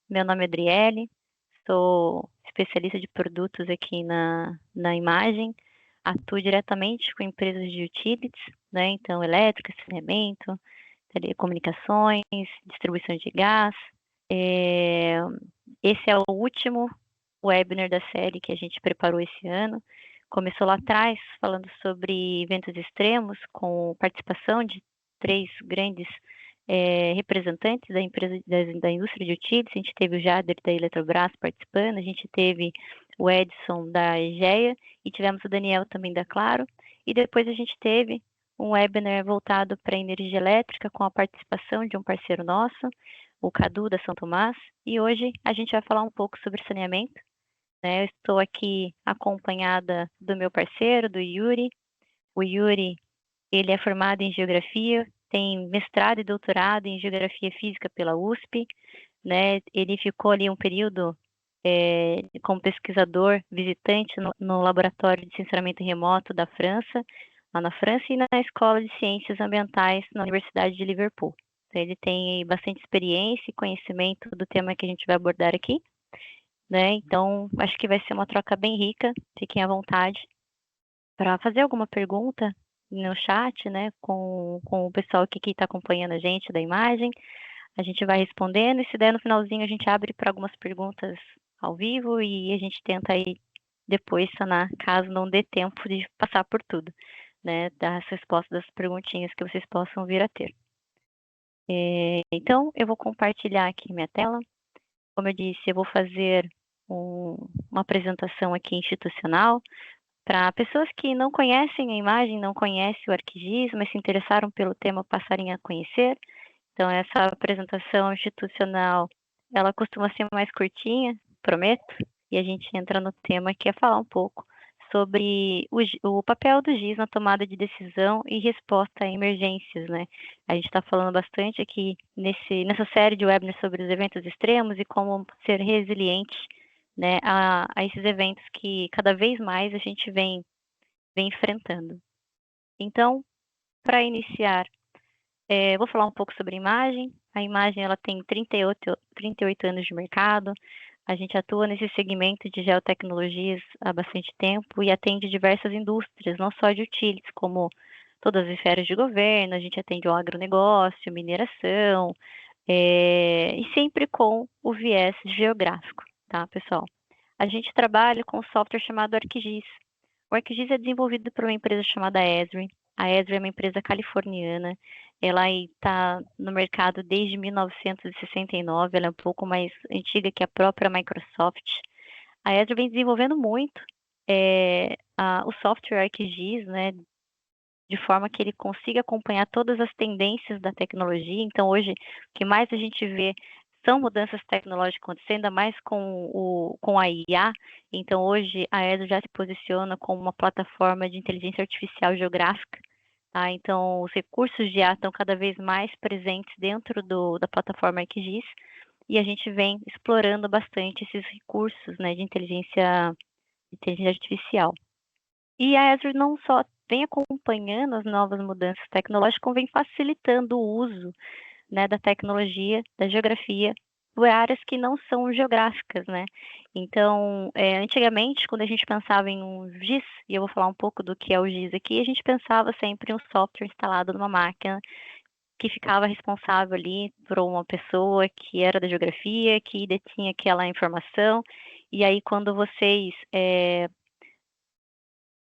Meu nome é Adriele, sou especialista de produtos aqui na Imagem, atuo diretamente com empresas de utilities, né? Então, elétrica, saneamento, telecomunicações, distribuição de gás. Esse é o último webinar da série que a gente preparou esse ano. Começou lá atrás, falando sobre eventos extremos, com participação de 3 grandes representantes da empresa da indústria de utilities. A gente teve o Jader da Eletrobras participando, a gente teve o Edson da EGEA e tivemos o Daniel também da Claro. E depois a gente teve um webinar voltado para a energia elétrica com a participação de um parceiro nosso, o Cadu da São Tomás. E hoje a gente vai falar um pouco sobre saneamento. Eu estou aqui acompanhada do meu parceiro, do Yuri. O Yuri, ele é formado em Geografia, tem mestrado e doutorado em Geografia Física pela USP, né? Ele ficou ali um período como pesquisador visitante no Laboratório de Sensoramento Remoto da França, lá na França, e na Escola de Ciências Ambientais na Universidade de Liverpool. Então, ele tem bastante experiência e conhecimento do tema que a gente vai abordar aqui, né? Então, acho que vai ser uma troca bem rica. Fiquem à vontade para fazer alguma pergunta no chat, né? Com o pessoal aqui que está acompanhando a gente da Imagem. A gente vai respondendo e se der no finalzinho a gente abre para algumas perguntas ao vivo e a gente tenta aí depois sanar, caso não dê tempo de passar por tudo, né? Dar as respostas das perguntinhas que vocês possam vir a ter. Então, eu vou compartilhar aqui minha tela. Como eu disse, eu vou fazer uma apresentação aqui institucional para pessoas que não conhecem a Imagem, não conhecem o ArcGIS, mas se interessaram pelo tema passarem a conhecer. Então, essa apresentação institucional, ela costuma ser mais curtinha, prometo, e a gente entra no tema que é falar um pouco sobre o papel do GIS na tomada de decisão e resposta a emergências, né? A gente está falando bastante aqui nessa série de webinars sobre os eventos extremos e como ser resiliente, né, a esses eventos que cada vez mais a gente vem enfrentando. Então, para iniciar, vou falar um pouco sobre a Imagem. A Imagem ela tem 38 anos de mercado. A gente atua nesse segmento de geotecnologias há bastante tempo e atende diversas indústrias, não só de utilities, como todas as esferas de governo. A gente atende o agronegócio, mineração, e sempre com o viés geográfico, tá, pessoal? A gente trabalha com um software chamado ArcGIS. O ArcGIS é desenvolvido por uma empresa chamada Esri. A Esri é uma empresa californiana. Ela está no mercado desde 1969. Ela é um pouco mais antiga que a própria Microsoft. A Esri vem desenvolvendo muito o software ArcGIS, né, de forma que ele consiga acompanhar todas as tendências da tecnologia. Então, hoje, o que mais a gente vê são mudanças tecnológicas acontecendo, ainda mais com a IA. Então, hoje, a ESO já se posiciona como uma plataforma de inteligência artificial geográfica. Tá? Então, os recursos de IA estão cada vez mais presentes dentro da plataforma ArcGIS, e a gente vem explorando bastante esses recursos, né, de inteligência artificial. E a Esri não só vem acompanhando as novas mudanças tecnológicas, como vem facilitando o uso, né, da tecnologia, da geografia, por áreas que não são geográficas, né? Então, antigamente, quando a gente pensava em um GIS, e eu vou falar um pouco do que é o GIS aqui, a gente pensava sempre em um software instalado numa máquina que ficava responsável ali por uma pessoa que era da geografia, que detinha aquela informação, e aí quando vocês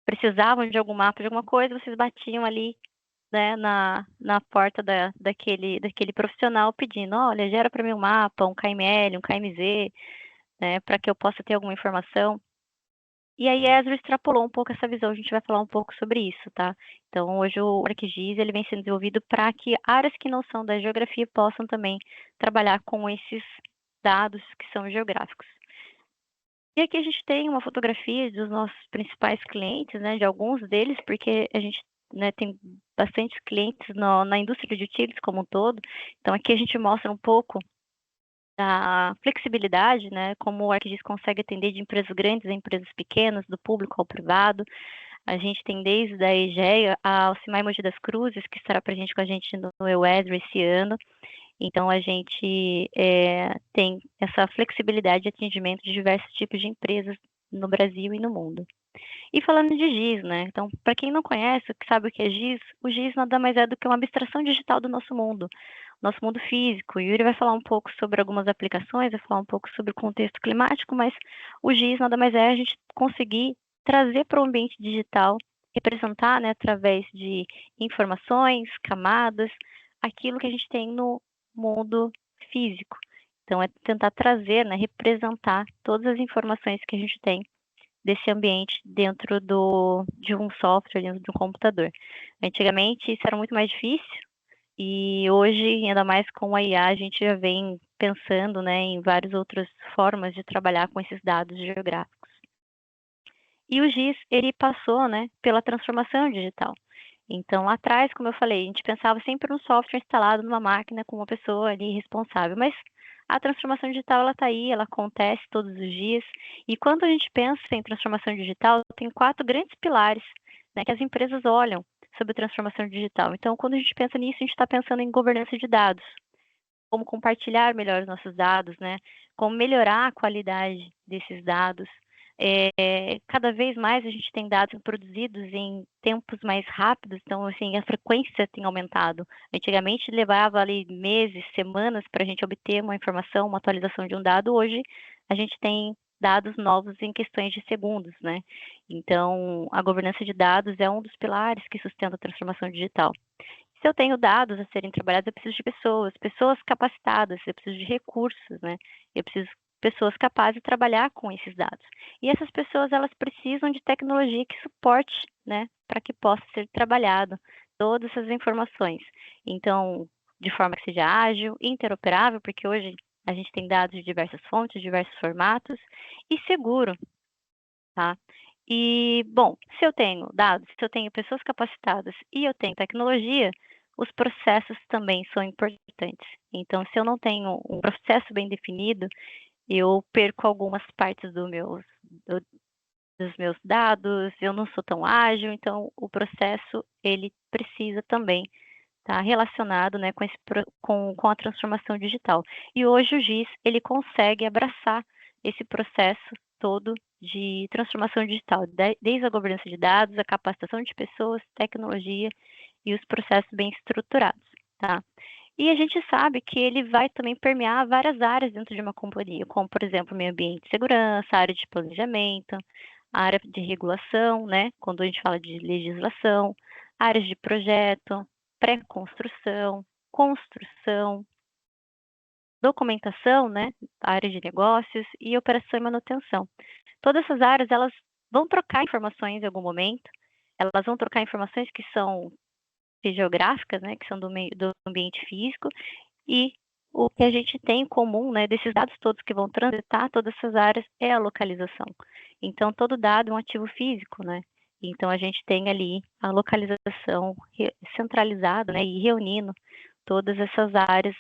precisavam de algum mapa, de alguma coisa, vocês batiam ali, né, na porta daquele profissional pedindo, olha, gera para mim um mapa, um KML, um KMZ, né, para que eu possa ter alguma informação. E aí a Esri extrapolou um pouco essa visão, a gente vai falar um pouco sobre isso, tá? Então, hoje o ArcGIS ele vem sendo desenvolvido para que áreas que não são da geografia possam também trabalhar com esses dados que são geográficos. E aqui a gente tem uma fotografia dos nossos principais clientes, né, de alguns deles, porque a gente, né, tem bastantes clientes na indústria de utilities como um todo. Então, aqui a gente mostra um pouco da flexibilidade, né, como o ArcGIS consegue atender de empresas grandes a empresas pequenas, do público ao privado. A gente tem desde a EGEA a Alcimar Mogi das Cruzes, que estará presente com a gente no EWESR esse ano. Então, a gente tem essa flexibilidade de atendimento de diversos tipos de empresas no Brasil e no mundo. E falando de GIS, né? Então, para quem não conhece, que sabe o que é GIS, o GIS nada mais é do que uma abstração digital do nosso mundo físico. E o Yuri vai falar um pouco sobre algumas aplicações, vai falar um pouco sobre o contexto climático, mas o GIS nada mais é a gente conseguir trazer para o ambiente digital, representar, né, através de informações, camadas, aquilo que a gente tem no mundo físico. Então, é tentar trazer, né, representar todas as informações que a gente tem desse ambiente dentro de um software, dentro de um computador. Antigamente, isso era muito mais difícil, e hoje, ainda mais com a IA, a gente já vem pensando, né, em várias outras formas de trabalhar com esses dados geográficos. E o GIS, ele passou, né, pela transformação digital. Então, lá atrás, como eu falei, a gente pensava sempre no software instalado numa máquina com uma pessoa ali responsável, mas a transformação digital, ela está aí, ela acontece todos os dias. E quando a gente pensa em transformação digital, tem 4 grandes pilares, né, que as empresas olham sobre transformação digital. Então, quando a gente pensa nisso, a gente está pensando em governança de dados, como compartilhar melhor os nossos dados, né, como melhorar a qualidade desses dados. Cada vez mais a gente tem dados produzidos em tempos mais rápidos, então, assim, a frequência tem aumentado. Antigamente levava ali meses, semanas para a gente obter uma informação, uma atualização de um dado. Hoje a gente tem dados novos em questões de segundos, né? Então, a governança de dados é um dos pilares que sustenta a transformação digital. Se eu tenho dados a serem trabalhados, eu preciso de pessoas capacitadas, eu preciso de recursos, né? Eu preciso de pessoas capazes de trabalhar com esses dados. E essas pessoas, elas precisam de tecnologia que suporte, né, para que possa ser trabalhado todas essas informações. Então, de forma que seja ágil, interoperável, porque hoje a gente tem dados de diversas fontes, diversos formatos, e seguro, tá? E, bom, se eu tenho dados, se eu tenho pessoas capacitadas e eu tenho tecnologia, os processos também são importantes. Então, se eu não tenho um processo bem definido, eu perco algumas partes dos meus dados, eu não sou tão ágil, então o processo, ele precisa também estar relacionado, né, com a transformação digital. E hoje o GIS, ele consegue abraçar esse processo todo de transformação digital, desde a governança de dados, a capacitação de pessoas, tecnologia e os processos bem estruturados, tá? E a gente sabe que ele vai também permear várias áreas dentro de uma companhia, como, por exemplo, meio ambiente de segurança, área de planejamento, área de regulação, né? Quando a gente fala de legislação, áreas de projeto, pré-construção, construção, documentação, né? Área de negócios e operação e manutenção. Todas essas áreas, elas vão trocar informações em algum momento, elas vão trocar informações que são geográficas, né, que são do ambiente físico, e o que a gente tem em comum, né, desses dados todos que vão transitar todas essas áreas é a localização. Então, todo dado é um ativo físico, né? Então, a gente tem ali a localização centralizada, né, e reunindo todas essas áreas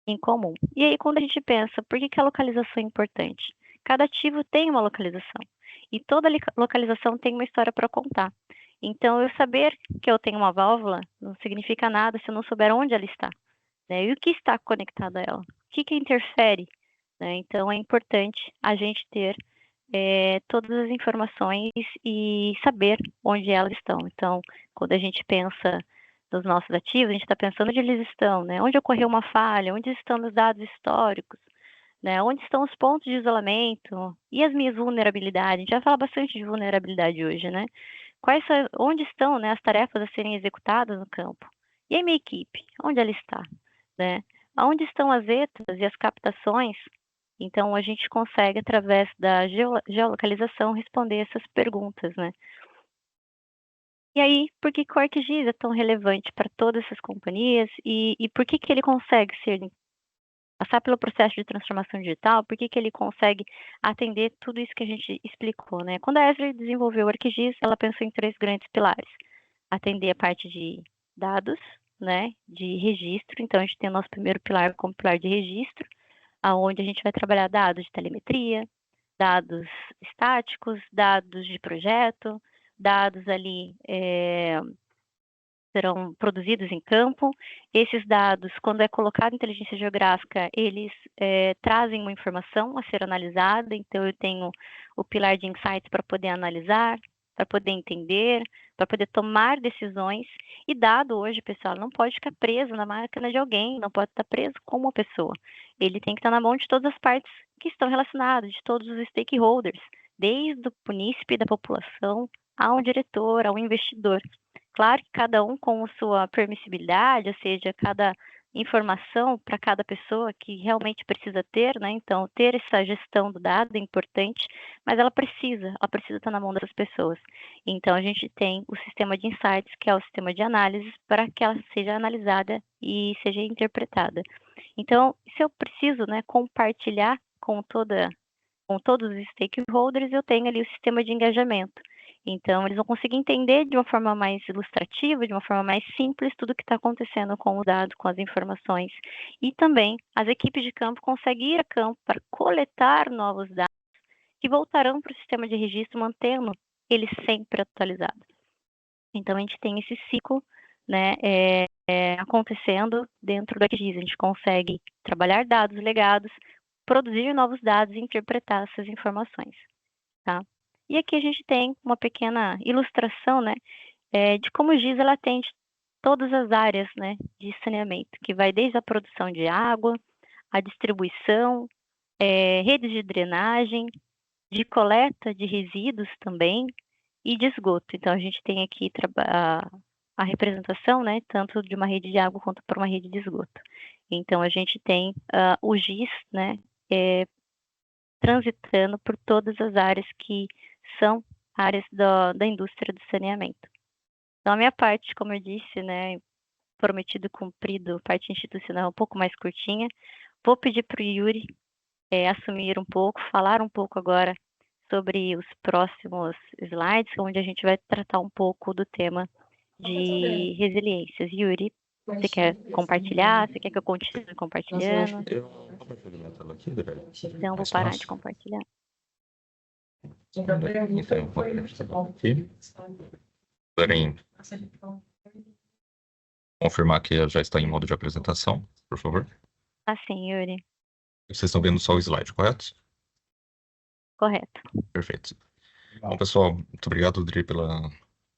em comum. E aí, quando a gente pensa, por que a localização é importante? Cada ativo tem uma localização, e toda localização tem uma história para contar. Então, eu saber que eu tenho uma válvula não significa nada se eu não souber onde ela está, né? E o que está conectado a ela? O que interfere, né? Então, é importante a gente ter todas as informações e saber onde elas estão. Então, quando a gente pensa nos nossos ativos, a gente está pensando onde eles estão, né? Onde ocorreu uma falha, onde estão os dados históricos, né? Onde estão os pontos de isolamento e as minhas vulnerabilidades. A gente vai falar bastante de vulnerabilidade hoje, né? Onde estão, né, as tarefas a serem executadas no campo? E a minha equipe, onde ela está, né? Onde estão as ETAs e as captações? Então, a gente consegue, através da geolocalização, responder essas perguntas, né? E aí, por que o ArcGIS é tão relevante para todas essas companhias e por que ele consegue passar pelo processo de transformação digital, por que ele consegue atender tudo isso que a gente explicou, né? Quando a Esri desenvolveu o ArcGIS, ela pensou em 3 grandes pilares. Atender a parte de dados, né, de registro. Então, a gente tem o nosso primeiro pilar como pilar de registro, aonde a gente vai trabalhar dados de telemetria, dados estáticos, dados de projeto, dados ali serão produzidos em campo. Esses dados, quando é colocado em inteligência geográfica, eles trazem uma informação a ser analisada. Então, eu tenho o pilar de insights para poder analisar, para poder entender, para poder tomar decisões. E dado hoje, pessoal, não pode ficar preso na máquina de alguém, não pode estar preso com uma pessoa. Ele tem que estar na mão de todas as partes que estão relacionadas, de todos os stakeholders, desde o munícipe, da população, ao diretor, ao investidor. Claro que cada um com a sua permissibilidade, ou seja, cada informação para cada pessoa que realmente precisa ter, né? Então, ter essa gestão do dado é importante, mas ela precisa estar na mão dessas pessoas. Então, a gente tem o sistema de insights, que é o sistema de análise, para que ela seja analisada e seja interpretada. Então, se eu preciso, né, compartilhar com todos os stakeholders, eu tenho ali o sistema de engajamento. Então, eles vão conseguir entender de uma forma mais ilustrativa, de uma forma mais simples, tudo o que está acontecendo com os dados, com as informações. E também, as equipes de campo conseguem ir a campo para coletar novos dados que voltarão para o sistema de registro, mantendo ele sempre atualizado. Então, a gente tem esse ciclo, né, acontecendo dentro do ArcGIS. A gente consegue trabalhar dados legados, produzir novos dados e interpretar essas informações, tá? E aqui a gente tem uma pequena ilustração, né, de como o GIS ela atende todas as áreas, né, de saneamento, que vai desde a produção de água, a distribuição, redes de drenagem, de coleta de resíduos também e de esgoto. Então a gente tem aqui a representação, né, tanto de uma rede de água quanto para uma rede de esgoto. Então a gente tem o GIS, né, transitando por todas as áreas que são áreas da indústria do saneamento. Então, a minha parte, como eu disse, né, prometido cumprido, parte institucional um pouco mais curtinha. Vou pedir para o Yuri assumir um pouco, falar um pouco agora sobre os próximos slides, onde a gente vai tratar um pouco do tema de resiliências. Yuri, você quer compartilhar? Você quer que eu continue compartilhando? Eu compartilho minha tela aqui, André. Então, vou parar de compartilhar. Então, eu vou aqui. Puderem confirmar que já está em modo de apresentação, por favor. Assim, Yuri. Vocês estão vendo só o slide, correto? Correto. Perfeito. Bom, pessoal, muito obrigado, Dri, pela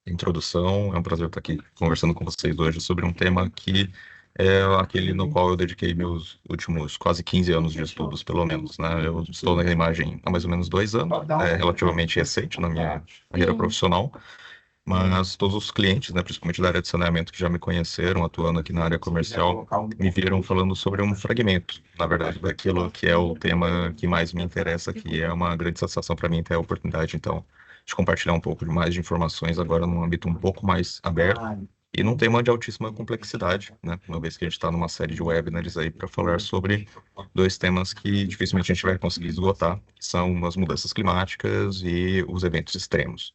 introdução. É um prazer estar aqui conversando com vocês hoje sobre um tema que é aquele no qual eu dediquei meus últimos quase 15 anos de estudos, pelo menos, né? Eu estou na imagem há mais ou menos 2 anos, é relativamente recente na minha carreira profissional, mas todos os clientes, né, principalmente da área de saneamento, que já me conheceram atuando aqui na área comercial, me viram falando sobre um fragmento, na verdade, daquilo que é o tema que mais me interessa, que é uma grande satisfação para mim ter a oportunidade, então, de compartilhar um pouco mais de informações agora num âmbito um pouco mais aberto e num tema de altíssima complexidade, né, uma vez que a gente está numa série de webinars aí para falar sobre 2 temas que dificilmente a gente vai conseguir esgotar, que são as mudanças climáticas e os eventos extremos.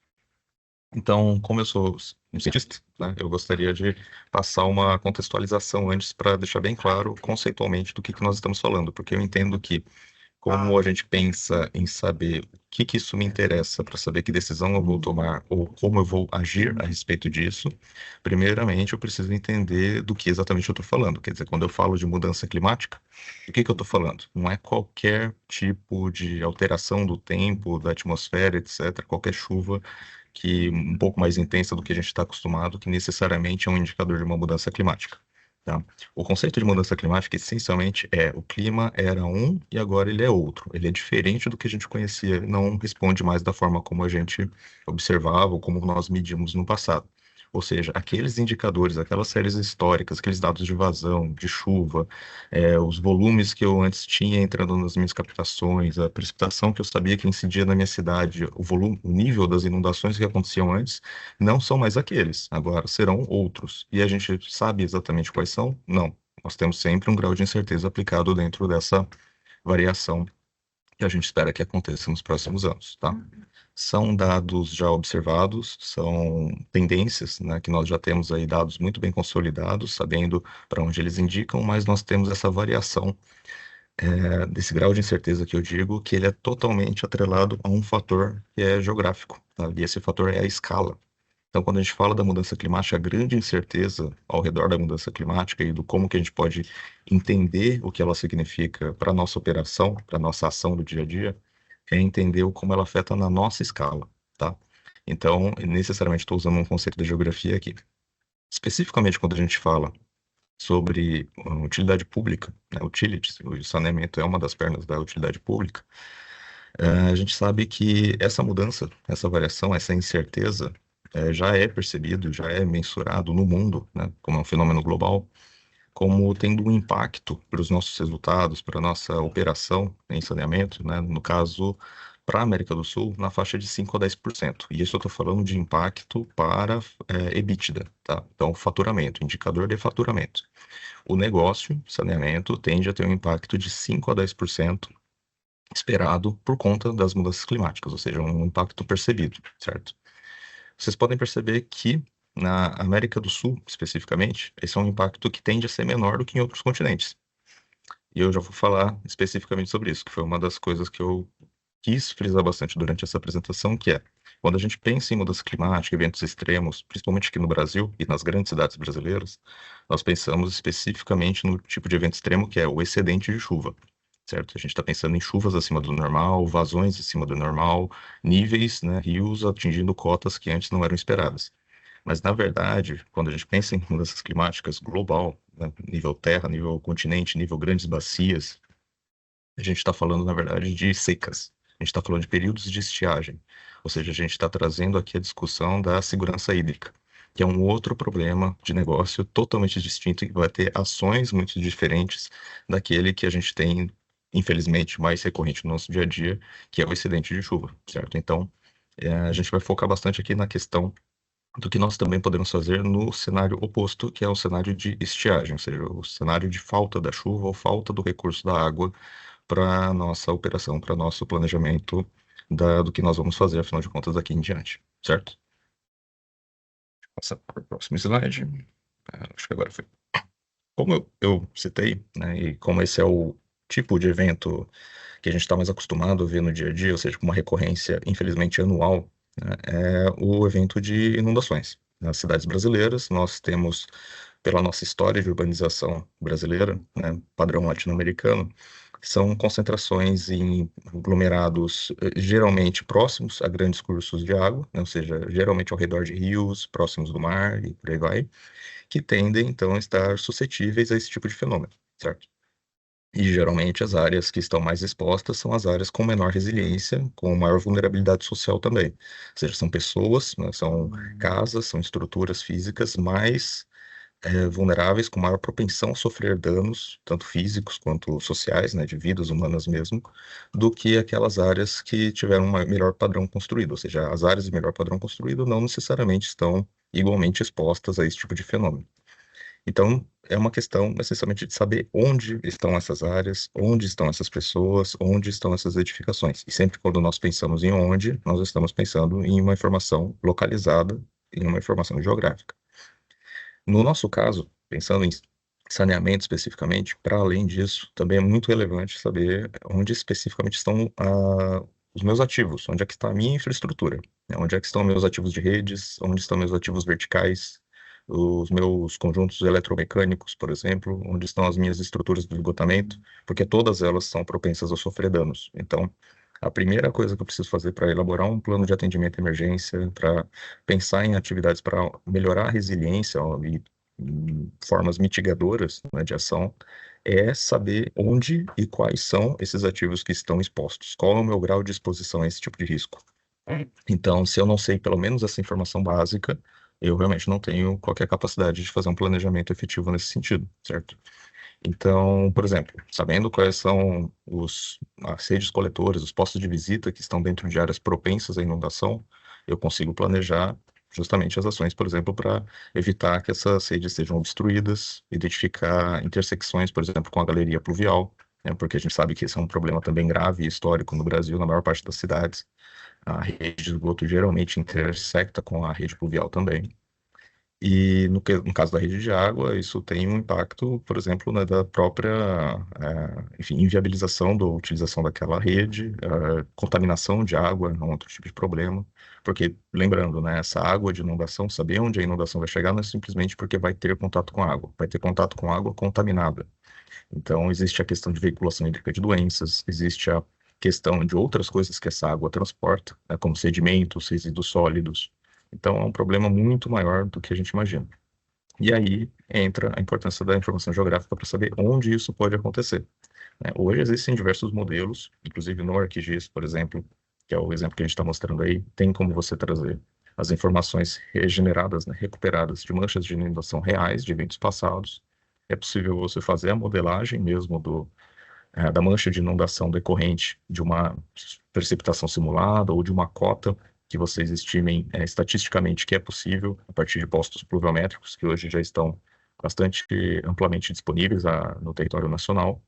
Então, como eu sou um cientista, né, eu gostaria de passar uma contextualização antes para deixar bem claro conceitualmente do que nós estamos falando, porque eu entendo que como a gente pensa em saber o que isso me interessa para saber que decisão eu vou tomar ou como eu vou agir a respeito disso, primeiramente eu preciso entender do que exatamente eu estou falando. Quer dizer, quando eu falo de mudança climática, o que eu estou falando? Não é qualquer tipo de alteração do tempo, da atmosfera, etc., qualquer chuva que um pouco mais intensa do que a gente está acostumado, que necessariamente é um indicador de uma mudança climática. Tá? O conceito de mudança climática, essencialmente, é o clima era um e agora ele é outro. Ele é diferente do que a gente conhecia, não responde mais da forma como a gente observava ou como nós medimos no passado. Ou seja, aqueles indicadores, aquelas séries históricas, aqueles dados de vazão, de chuva, os volumes que eu antes tinha entrando nas minhas captações, a precipitação que eu sabia que incidia na minha cidade, o volume, o nível das inundações que aconteciam antes, não são mais aqueles, agora serão outros. E a gente sabe exatamente quais são? Não. Nós temos sempre um grau de incerteza aplicado dentro dessa variação que a gente espera que aconteça nos próximos anos, tá? São dados já observados, são tendências, né, que nós já temos aí dados muito bem consolidados, sabendo para onde eles indicam, mas nós temos essa variação desse grau de incerteza que eu digo, que ele é totalmente atrelado a um fator que é geográfico, tá? E esse fator é a escala. Então, quando a gente fala da mudança climática, a grande incerteza ao redor da mudança climática e do como que a gente pode entender o que ela significa para a nossa operação, para a nossa ação do dia a dia, é entender o como ela afeta na nossa escala, tá? Então, necessariamente estou usando um conceito da geografia aqui. Especificamente quando a gente fala sobre utilidade pública, né, utilities, o saneamento é uma das pernas da utilidade pública. A gente sabe que essa mudança, essa variação, essa incerteza já é percebido, já é mensurado no mundo, né, como é um fenômeno global, como tendo um impacto para os nossos resultados, para a nossa operação em saneamento, né, no caso, para a América do Sul, na faixa de 5 a 10%. E isso eu estou falando de impacto para EBITDA, tá? Então, faturamento, indicador de faturamento. O negócio, saneamento, tende a ter um impacto de 5 a 10% esperado por conta das mudanças climáticas, ou seja, um impacto percebido, certo? Vocês podem perceber que na América do Sul, especificamente, esse é um impacto que tende a ser menor do que em outros continentes. E eu já vou falar especificamente sobre isso, que foi uma das coisas que eu quis frisar bastante durante essa apresentação, que é, quando a gente pensa em mudança climática, eventos extremos, principalmente aqui no Brasil e nas grandes cidades brasileiras, nós pensamos especificamente no tipo de evento extremo que é o excedente de chuva, certo? A gente está pensando em chuvas acima do normal, vazões acima do normal, níveis, né, rios atingindo cotas que antes não eram esperadas. Mas, na verdade, quando a gente pensa em mudanças climáticas global, né, nível terra, nível continente, nível grandes bacias, a gente está falando, na verdade, de secas. A gente está falando de períodos de estiagem. Ou seja, a gente está trazendo aqui a discussão da segurança hídrica, que é um outro problema de negócio totalmente distinto e que vai ter ações muito diferentes daquele que a gente tem, infelizmente, mais recorrente no nosso dia a dia, que é o excedente de chuva, certo? Então, a gente vai focar bastante aqui na questão do que nós também podemos fazer no cenário oposto, que é o cenário de estiagem, ou seja, o cenário de falta da chuva ou falta do recurso da água para nossa operação, para nosso planejamento do que nós vamos fazer, afinal de contas, daqui em diante, certo? Passar para o próximo slide. Acho que agora foi. Como eu citei, né, e como esse é o tipo de evento que a gente está mais acostumado a ver no dia a dia, ou seja, com uma recorrência, infelizmente, anual, né, é o evento de inundações. Nas cidades brasileiras, nós temos, pela nossa história de urbanização brasileira, né, padrão latino-americano, são concentrações em aglomerados geralmente próximos a grandes cursos de água, né, ou seja, geralmente ao redor de rios, próximos do mar e por aí vai, que tendem, então, a estar suscetíveis a esse tipo de fenômeno, certo? E geralmente as áreas que estão mais expostas são as áreas com menor resiliência, com maior vulnerabilidade social também. Ou seja, são pessoas, né, são casas, são estruturas físicas mais vulneráveis, com maior propensão a sofrer danos, tanto físicos quanto sociais, né, de vidas humanas mesmo, do que aquelas áreas que tiveram um melhor padrão construído. Ou seja, as áreas de melhor padrão construído não necessariamente estão igualmente expostas a esse tipo de fenômeno. Então, é uma questão essencialmente de saber onde estão essas áreas, onde estão essas pessoas, onde estão essas edificações. E sempre quando nós pensamos em onde, nós estamos pensando em uma informação localizada, em uma informação geográfica. No nosso caso, pensando em saneamento especificamente, para além disso, também é muito relevante saber onde especificamente estão os meus ativos, onde é que está a minha infraestrutura, né? Onde é que estão meus ativos de redes, onde estão meus ativos verticais, os meus conjuntos eletromecânicos, por exemplo, onde estão as minhas estruturas de esgotamento, porque todas elas são propensas a sofrer danos. Então, a primeira coisa que eu preciso fazer para elaborar um plano de atendimento à emergência, para pensar em atividades para melhorar a resiliência ó, e formas mitigadoras, né, de ação, é saber onde e quais são esses ativos que estão expostos. Qual é o meu grau de exposição a esse tipo de risco? Então, se eu não sei pelo menos essa informação básica, eu realmente não tenho qualquer capacidade de fazer um planejamento efetivo nesse sentido, certo? Então, por exemplo, sabendo quais são as redes coletoras, os postos de visita que estão dentro de áreas propensas à inundação, eu consigo planejar justamente as ações, por exemplo, para evitar que essas redes sejam obstruídas, identificar intersecções, por exemplo, com a galeria pluvial, né, porque a gente sabe que esse é um problema também grave e histórico no Brasil, na maior parte das cidades. A rede de esgoto geralmente intersecta com a rede pluvial também. E no caso da rede de água, isso tem um impacto, por exemplo, né, da própria, enfim, inviabilização da utilização daquela rede, contaminação de água é um outro tipo de problema, porque, lembrando, né, essa água de inundação, saber onde a inundação vai chegar não é simplesmente porque vai ter contato com água, vai ter contato com água contaminada. Então, existe a questão de veiculação hídrica de doenças, existe a questão de outras coisas que essa água transporta, né, como sedimentos, resíduos sólidos. Então, é um problema muito maior do que a gente imagina. E aí entra a importância da informação geográfica para saber onde isso pode acontecer, né? Hoje existem diversos modelos, inclusive no ArcGIS, por exemplo, que é o exemplo que a gente está mostrando aí, tem como você trazer as informações regeneradas, né, recuperadas de manchas de inundação reais de eventos passados. É possível você fazer a modelagem mesmo da mancha de inundação decorrente de uma precipitação simulada ou de uma cota que vocês estimem estatisticamente que é possível a partir de postos pluviométricos que hoje já estão bastante amplamente disponíveis no território nacional,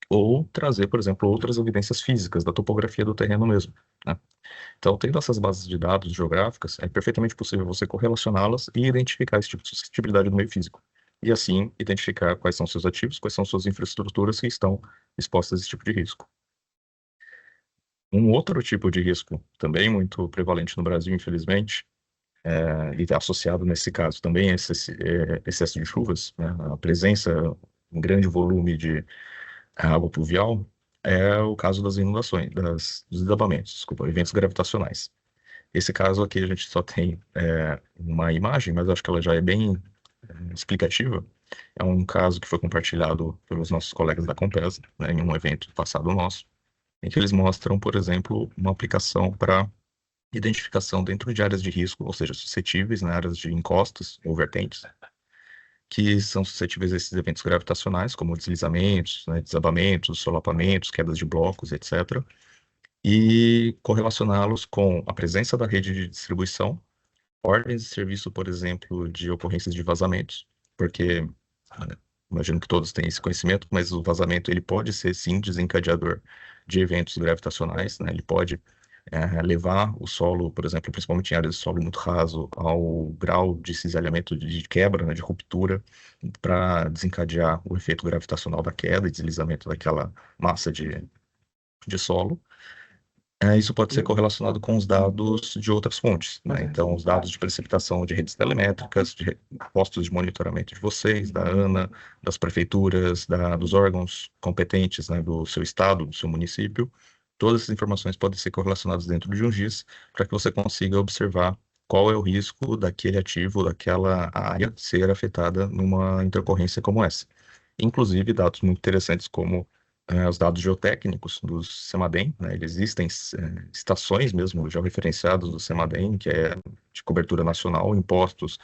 ou trazer, por exemplo, outras evidências físicas da topografia do terreno mesmo, né? Então, tendo essas bases de dados geográficas, é perfeitamente possível você correlacioná-las e identificar esse tipo de suscetibilidade no meio físico. E assim, identificar quais são seus ativos, quais são suas infraestruturas que estão expostas a esse tipo de risco. Um outro tipo de risco, também muito prevalente no Brasil, infelizmente, e associado nesse caso também a excesso de chuvas, né, a presença, um grande volume de água pluvial, é o caso das inundações, dos desabamentos, desculpa, eventos gravitacionais. Esse caso aqui a gente só tem uma imagem, mas acho que ela já é bem explicativa. É um caso que foi compartilhado pelos nossos colegas da Compesa, né, em um evento passado nosso, em que eles mostram, por exemplo, uma aplicação para identificação dentro de áreas de risco, ou seja, suscetíveis, né, áreas de encostas ou vertentes, que são suscetíveis a esses eventos gravitacionais, como deslizamentos, né, desabamentos, solapamentos, quedas de blocos, etc., e correlacioná-los com a presença da rede de distribuição, ordens de serviço, por exemplo, de ocorrências de vazamentos, porque imagino que todos têm esse conhecimento, mas o vazamento ele pode ser sim desencadeador de eventos gravitacionais, né? Ele pode levar o solo, por exemplo, principalmente em áreas de solo muito raso, ao grau de cisalhamento, de quebra, né, de ruptura, para desencadear o efeito gravitacional da queda e deslizamento daquela massa de solo. Isso pode ser correlacionado com os dados de outras fontes, né? Então, os dados de precipitação de redes telemétricas, de postos de monitoramento de vocês, da ANA, das prefeituras, dos órgãos competentes, né, do seu estado, do seu município. Todas essas informações podem ser correlacionadas dentro de um GIS para que você consiga observar qual é o risco daquele ativo, daquela área ser afetada numa intercorrência como essa. Inclusive, dados muito interessantes como os dados geotécnicos do CEMADEM, né? Existem estações mesmo georreferenciadas do CEMADEM, que é de cobertura nacional, em postos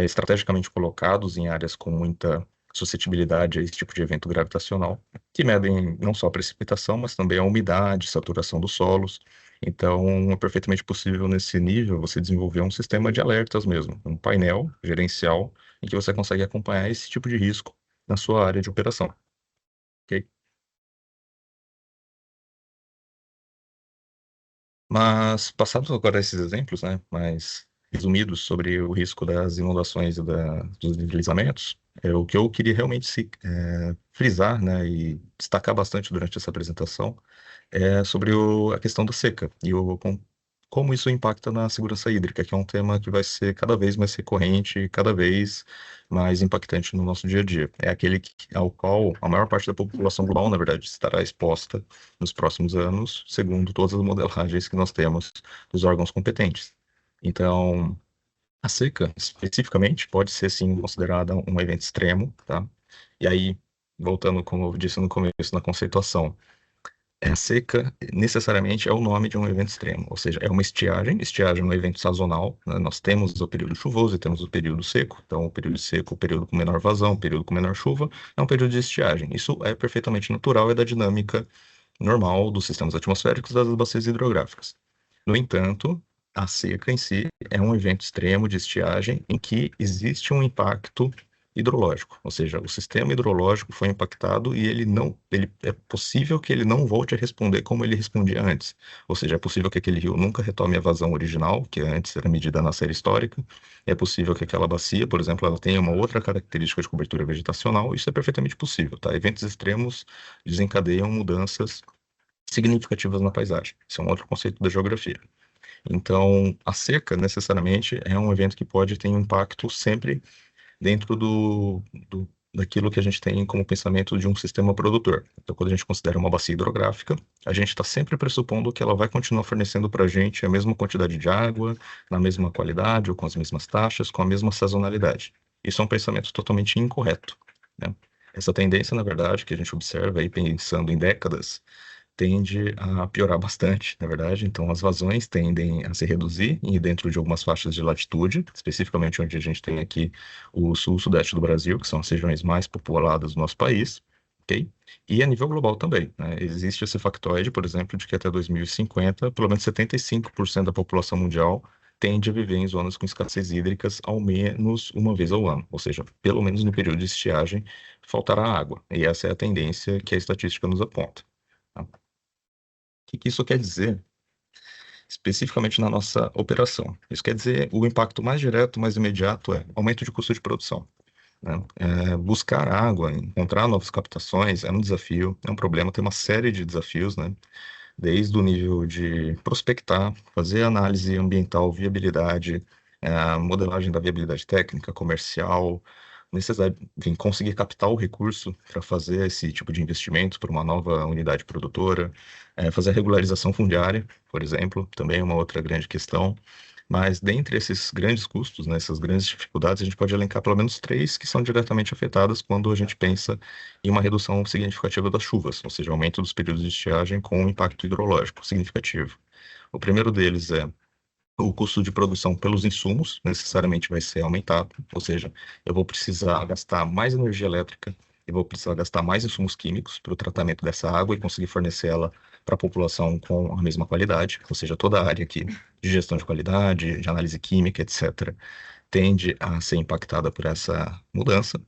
estrategicamente colocados em áreas com muita suscetibilidade a esse tipo de evento gravitacional, que medem não só a precipitação, mas também a umidade, saturação dos solos. Então, é perfeitamente possível nesse nível você desenvolver um sistema de alertas mesmo, um painel gerencial em que você consegue acompanhar esse tipo de risco na sua área de operação. Ok? Mas, passados agora esses exemplos, né, mais resumidos sobre o risco das inundações e dos deslizamentos, o que eu queria realmente frisar, né, e destacar bastante durante essa apresentação é sobre a questão da seca e como isso impacta na segurança hídrica, que é um tema que vai ser cada vez mais recorrente, cada vez mais impactante no nosso dia a dia. É aquele ao qual a maior parte da população global, na verdade, estará exposta nos próximos anos, segundo todas as modelagens que nós temos dos órgãos competentes. Então, a seca, especificamente, pode ser, sim, considerada um evento extremo, tá? E aí, voltando, como eu disse no começo, na conceituação, a seca necessariamente é o nome de um evento extremo, ou seja, é uma estiagem. Estiagem é um evento sazonal, né? Nós temos o período chuvoso e temos o período seco. Então, o período seco, o período com menor vazão, o período com menor chuva, é um período de estiagem. Isso é perfeitamente natural, é da dinâmica normal dos sistemas atmosféricos das bacias hidrográficas. No entanto, a seca em si é um evento extremo de estiagem em que existe um impacto hidrológico, ou seja, o sistema hidrológico foi impactado e é possível que ele não volte a responder como ele respondia antes. Ou seja, é possível que aquele rio nunca retome a vazão original, que antes era medida na série histórica. É possível que aquela bacia, por exemplo, ela tenha uma outra característica de cobertura vegetacional. Isso é perfeitamente possível, tá? Eventos extremos desencadeiam mudanças significativas na paisagem. Isso é um outro conceito da geografia. Então, a seca, necessariamente, é um evento que pode ter um impacto sempre dentro daquilo que a gente tem como pensamento de um sistema produtor. Então, quando a gente considera uma bacia hidrográfica, a gente está sempre pressupondo que ela vai continuar fornecendo para a gente a mesma quantidade de água, na mesma qualidade, ou com as mesmas taxas, com a mesma sazonalidade. Isso é um pensamento totalmente incorreto, né? Essa tendência, na verdade, que a gente observa aí pensando em décadas, tende a piorar bastante, na verdade. Então, as vazões tendem a se reduzir e dentro de algumas faixas de latitude, especificamente onde a gente tem aqui o sul-sudeste do Brasil, que são as regiões mais populadas do nosso país, ok? E a nível global também, né? Existe esse factoide, por exemplo, de que até 2050, pelo menos 75% da população mundial tende a viver em zonas com escassez hídricas ao menos uma vez ao ano, ou seja, pelo menos no período de estiagem faltará água. E essa é a tendência que a estatística nos aponta, tá? Que isso quer dizer especificamente na nossa operação? Isso quer dizer o impacto mais direto, mais imediato é aumento de custo de produção, né? Buscar água, encontrar novas captações é um desafio, é um problema, tem uma série de desafios, né? Desde o nível de prospectar, fazer análise ambiental, viabilidade, modelagem da viabilidade técnica, comercial, necessidade, enfim, conseguir captar o recurso para fazer esse tipo de investimento para uma nova unidade produtora, fazer a regularização fundiária, por exemplo, também é uma outra grande questão. Mas dentre esses grandes custos, né, essas grandes dificuldades, a gente pode elencar pelo menos três que são diretamente afetadas quando a gente pensa em uma redução significativa das chuvas, ou seja, aumento dos períodos de estiagem com um impacto hidrológico significativo. O primeiro deles é o custo de produção pelos insumos, necessariamente vai ser aumentado, ou seja, eu vou precisar gastar mais energia elétrica, eu vou precisar gastar mais insumos químicos para o tratamento dessa água e conseguir fornecê-la para a população com a mesma qualidade, ou seja, toda a área aqui de gestão de qualidade, de análise química, etc., tende a ser impactada por essa mudança.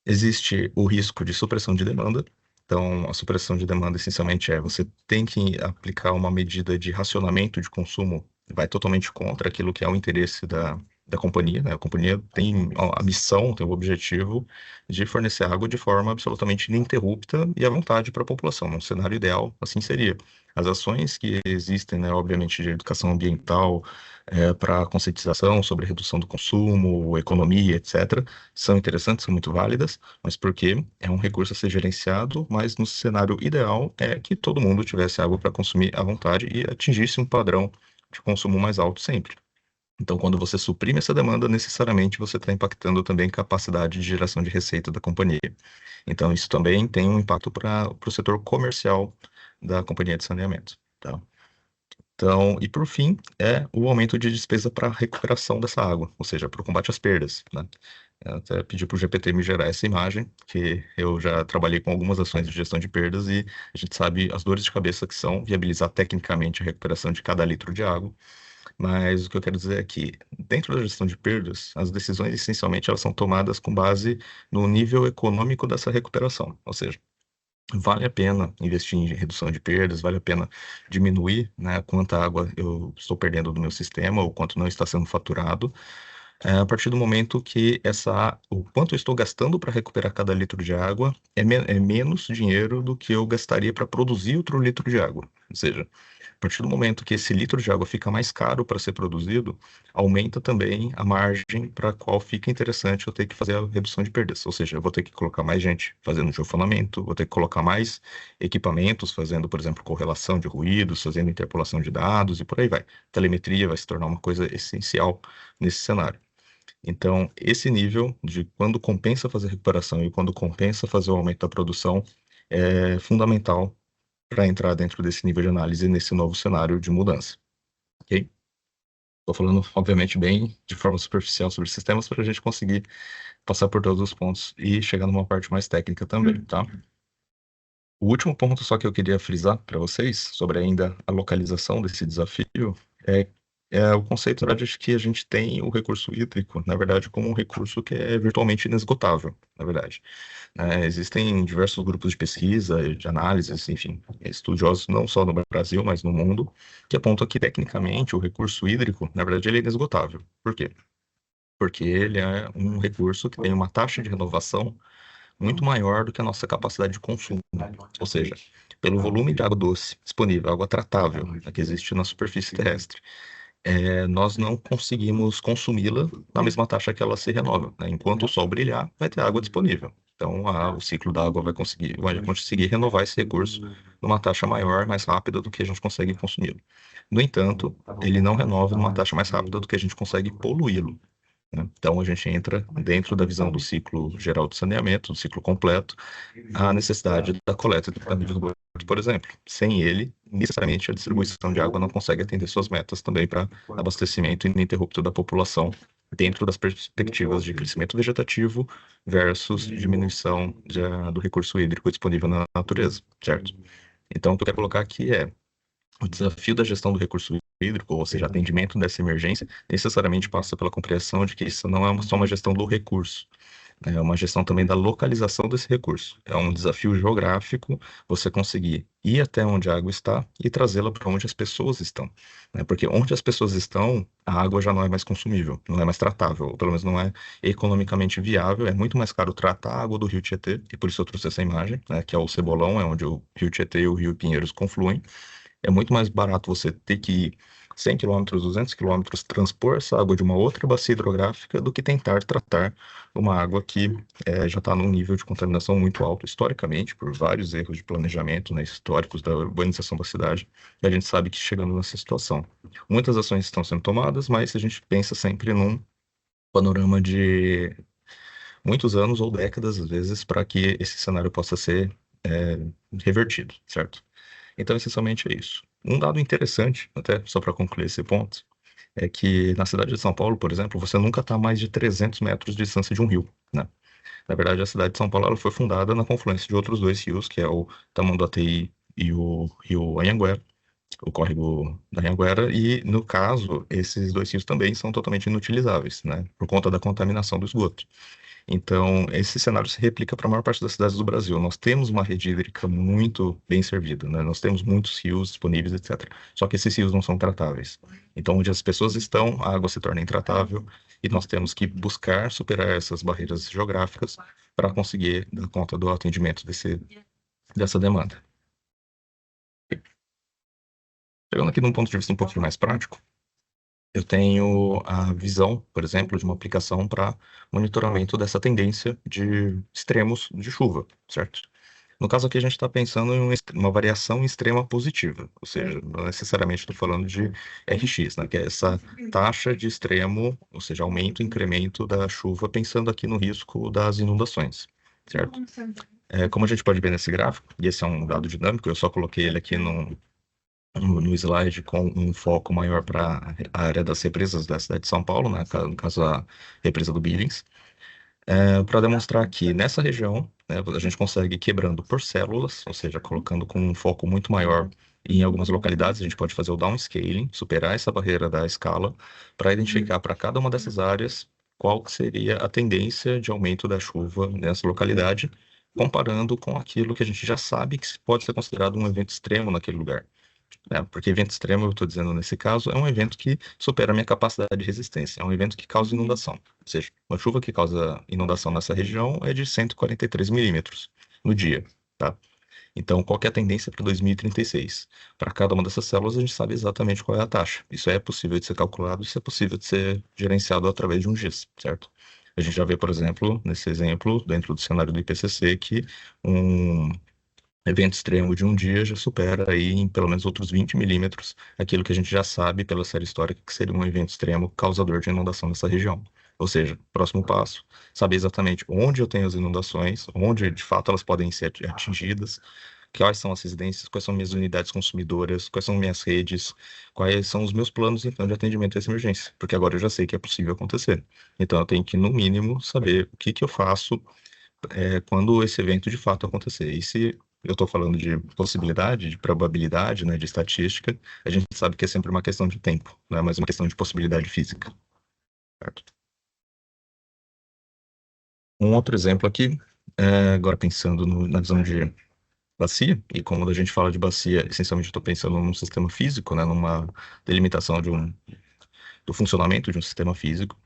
Existe o risco de supressão de demanda. Então, a supressão de demanda essencialmente você tem que aplicar uma medida de racionamento de consumo, vai totalmente contra aquilo que é o interesse da companhia, né? A companhia tem a missão, tem o objetivo de fornecer água de forma absolutamente ininterrupta e à vontade para a população. Num cenário ideal, assim seria. As ações que existem, né, obviamente, de educação ambiental, para conscientização sobre redução do consumo, economia, etc., são interessantes, são muito válidas, mas porque é um recurso a ser gerenciado, mas no cenário ideal é que todo mundo tivesse água para consumir à vontade e atingisse um padrão de consumo mais alto sempre. Então, quando você suprime essa demanda, necessariamente você está impactando também a capacidade de geração de receita da companhia. Então, isso também tem um impacto para o setor comercial da companhia de saneamento, tá? Então, e por fim, é o aumento de despesa para recuperação dessa água, ou seja, para o combate às perdas, né? Eu até pedi para o GPT me gerar essa imagem, que eu já trabalhei com algumas ações de gestão de perdas e a gente sabe as dores de cabeça que são viabilizar tecnicamente a recuperação de cada litro de água. Mas o que eu quero dizer é que, dentro da gestão de perdas, as decisões essencialmente elas são tomadas com base no nível econômico dessa recuperação, ou seja, vale a pena investir em redução de perdas, vale a pena diminuir, né, quanta água eu estou perdendo do meu sistema ou quanto não está sendo faturado, a partir do momento que o quanto eu estou gastando para recuperar cada litro de água é menos dinheiro do que eu gastaria para produzir outro litro de água. Ou seja, a partir do momento que esse litro de água fica mais caro para ser produzido, aumenta também a margem para a qual fica interessante eu ter que fazer a redução de perdas. Ou seja, eu vou ter que colocar mais gente fazendo geofonamento, vou ter que colocar mais equipamentos fazendo, por exemplo, correlação de ruídos, fazendo interpolação de dados e por aí vai. Telemetria vai se tornar uma coisa essencial nesse cenário. Então, esse nível de quando compensa fazer recuperação e quando compensa fazer o aumento da produção é fundamental para entrar dentro desse nível de análise nesse novo cenário de mudança, ok? Estou falando, obviamente, bem de forma superficial sobre sistemas para a gente conseguir passar por todos os pontos e chegar numa parte mais técnica também, tá? O último ponto só que eu queria frisar para vocês sobre ainda a localização desse desafio é o conceito era de que a gente tem o recurso hídrico, na verdade, como um recurso que é virtualmente inesgotável, na verdade. Existem diversos grupos de pesquisa, de análises, enfim, estudiosos não só no Brasil, mas no mundo, que apontam que, tecnicamente, o recurso hídrico, na verdade, ele é inesgotável. Por quê? Porque ele é um recurso que tem uma taxa de renovação muito maior do que a nossa capacidade de consumo. Ou seja, pelo volume de água doce disponível, água tratável, que existe na superfície terrestre, nós não conseguimos consumi-la na mesma taxa que ela se renova, né? Enquanto o sol brilhar, vai ter água disponível. Então, o ciclo da água vai conseguir renovar esse recurso numa taxa maior, mais rápida do que a gente consegue consumi-lo. No entanto, ele não renova numa taxa mais rápida do que a gente consegue poluí-lo, né? Então, a gente entra dentro da visão do ciclo geral de saneamento, do ciclo completo, a necessidade da coleta e tratamento de esgoto, por exemplo. Sem ele, necessariamente, a distribuição de água não consegue atender suas metas também para abastecimento ininterrupto da população, dentro das perspectivas de crescimento vegetativo versus diminuição do recurso hídrico disponível na natureza, certo? Então, o que eu quero colocar aqui é o desafio da gestão do recurso hídrico, ou seja, atendimento dessa emergência, necessariamente passa pela compreensão de que isso não é só uma gestão do recurso, é uma gestão também da localização desse recurso. É um desafio geográfico você conseguir ir até onde a água está e trazê-la para onde as pessoas estão, né? Porque onde as pessoas estão, a água já não é mais consumível, não é mais tratável, ou pelo menos não é economicamente viável. É muito mais caro tratar a água do Rio Tietê, e por isso eu trouxe essa imagem, né, que é o Cebolão, é onde o Rio Tietê e o Rio Pinheiros confluem. É muito mais barato você ter que ir 100 quilômetros, 200 quilômetros, transpor essa água de uma outra bacia hidrográfica do que tentar tratar uma água que já está num nível de contaminação muito alto, historicamente, por vários erros de planejamento, né, históricos da urbanização da cidade, e a gente sabe que chegando nessa situação. Muitas ações estão sendo tomadas, mas a gente pensa sempre num panorama de muitos anos ou décadas, às vezes, para que esse cenário possa ser é, revertido, certo? Então, essencialmente é isso. Um dado interessante, até só para concluir esse ponto, é que na cidade de São Paulo, por exemplo, você nunca está a mais de 300 metros de distância de um rio, né? Na verdade, a cidade de São Paulo ela foi fundada na confluência de outros dois rios, que é o Tamanduateí e o rio Anhanguera, o córrego da Anhanguera, e, no caso, esses dois rios também são totalmente inutilizáveis, né? Por conta da contaminação do esgoto. Então, esse cenário se replica para a maior parte das cidades do Brasil. Nós temos uma rede hídrica muito bem servida, né? Nós temos muitos rios disponíveis, etc. Só que esses rios não são tratáveis. Então, onde as pessoas estão, a água se torna intratável e nós temos que buscar superar essas barreiras geográficas para conseguir dar conta do atendimento dessa demanda. Chegando aqui num ponto de vista um pouquinho mais prático, eu tenho a visão, por exemplo, de uma aplicação para monitoramento dessa tendência de extremos de chuva, certo? No caso aqui, a gente está pensando em uma variação extrema positiva, ou seja, não necessariamente estou falando de RX, né, que é essa taxa de extremo, ou seja, aumento, incremento da chuva, pensando aqui no risco das inundações, certo? Como a gente pode ver nesse gráfico, e esse é um dado dinâmico, eu só coloquei ele aqui no slide com um foco maior para a área das represas da cidade de São Paulo, né, no caso a represa do Billings, para demonstrar que nessa região, né, a gente consegue quebrando por células, ou seja, colocando com um foco muito maior em algumas localidades, a gente pode fazer o downscaling, superar essa barreira da escala, para identificar para cada uma dessas áreas qual que seria a tendência de aumento da chuva nessa localidade, comparando com aquilo que a gente já sabe que pode ser considerado um evento extremo naquele lugar, né? Porque evento extremo, eu estou dizendo nesse caso, é um evento que supera a minha capacidade de resistência, é um evento que causa inundação. Ou seja, uma chuva que causa inundação nessa região é de 143 milímetros no dia, tá? Então, qual que é a tendência para 2036? Para cada uma dessas células, a gente sabe exatamente qual é a taxa. Isso é possível de ser calculado, isso é possível de ser gerenciado através de um GIS, certo? A gente já vê, por exemplo, nesse exemplo, dentro do cenário do IPCC, que um evento extremo de um dia já supera aí em pelo menos outros 20 milímetros aquilo que a gente já sabe pela série histórica que seria um evento extremo causador de inundação nessa região. Ou seja, próximo passo, saber exatamente onde eu tenho as inundações, onde de fato elas podem ser atingidas, quais são as residências, quais são minhas unidades consumidoras, quais são minhas redes, quais são os meus planos então de atendimento a essa emergência, porque agora eu já sei que é possível acontecer. Então eu tenho que, no mínimo, saber o que que eu faço quando esse evento de fato acontecer. E se eu estou falando de possibilidade, de probabilidade, né, de estatística, a gente sabe que é sempre uma questão de tempo, não é mais uma questão de possibilidade física, certo? Um outro exemplo aqui, agora pensando na visão de bacia, e quando a gente fala de bacia, essencialmente estou pensando num sistema físico, né, numa delimitação do funcionamento de um sistema físico.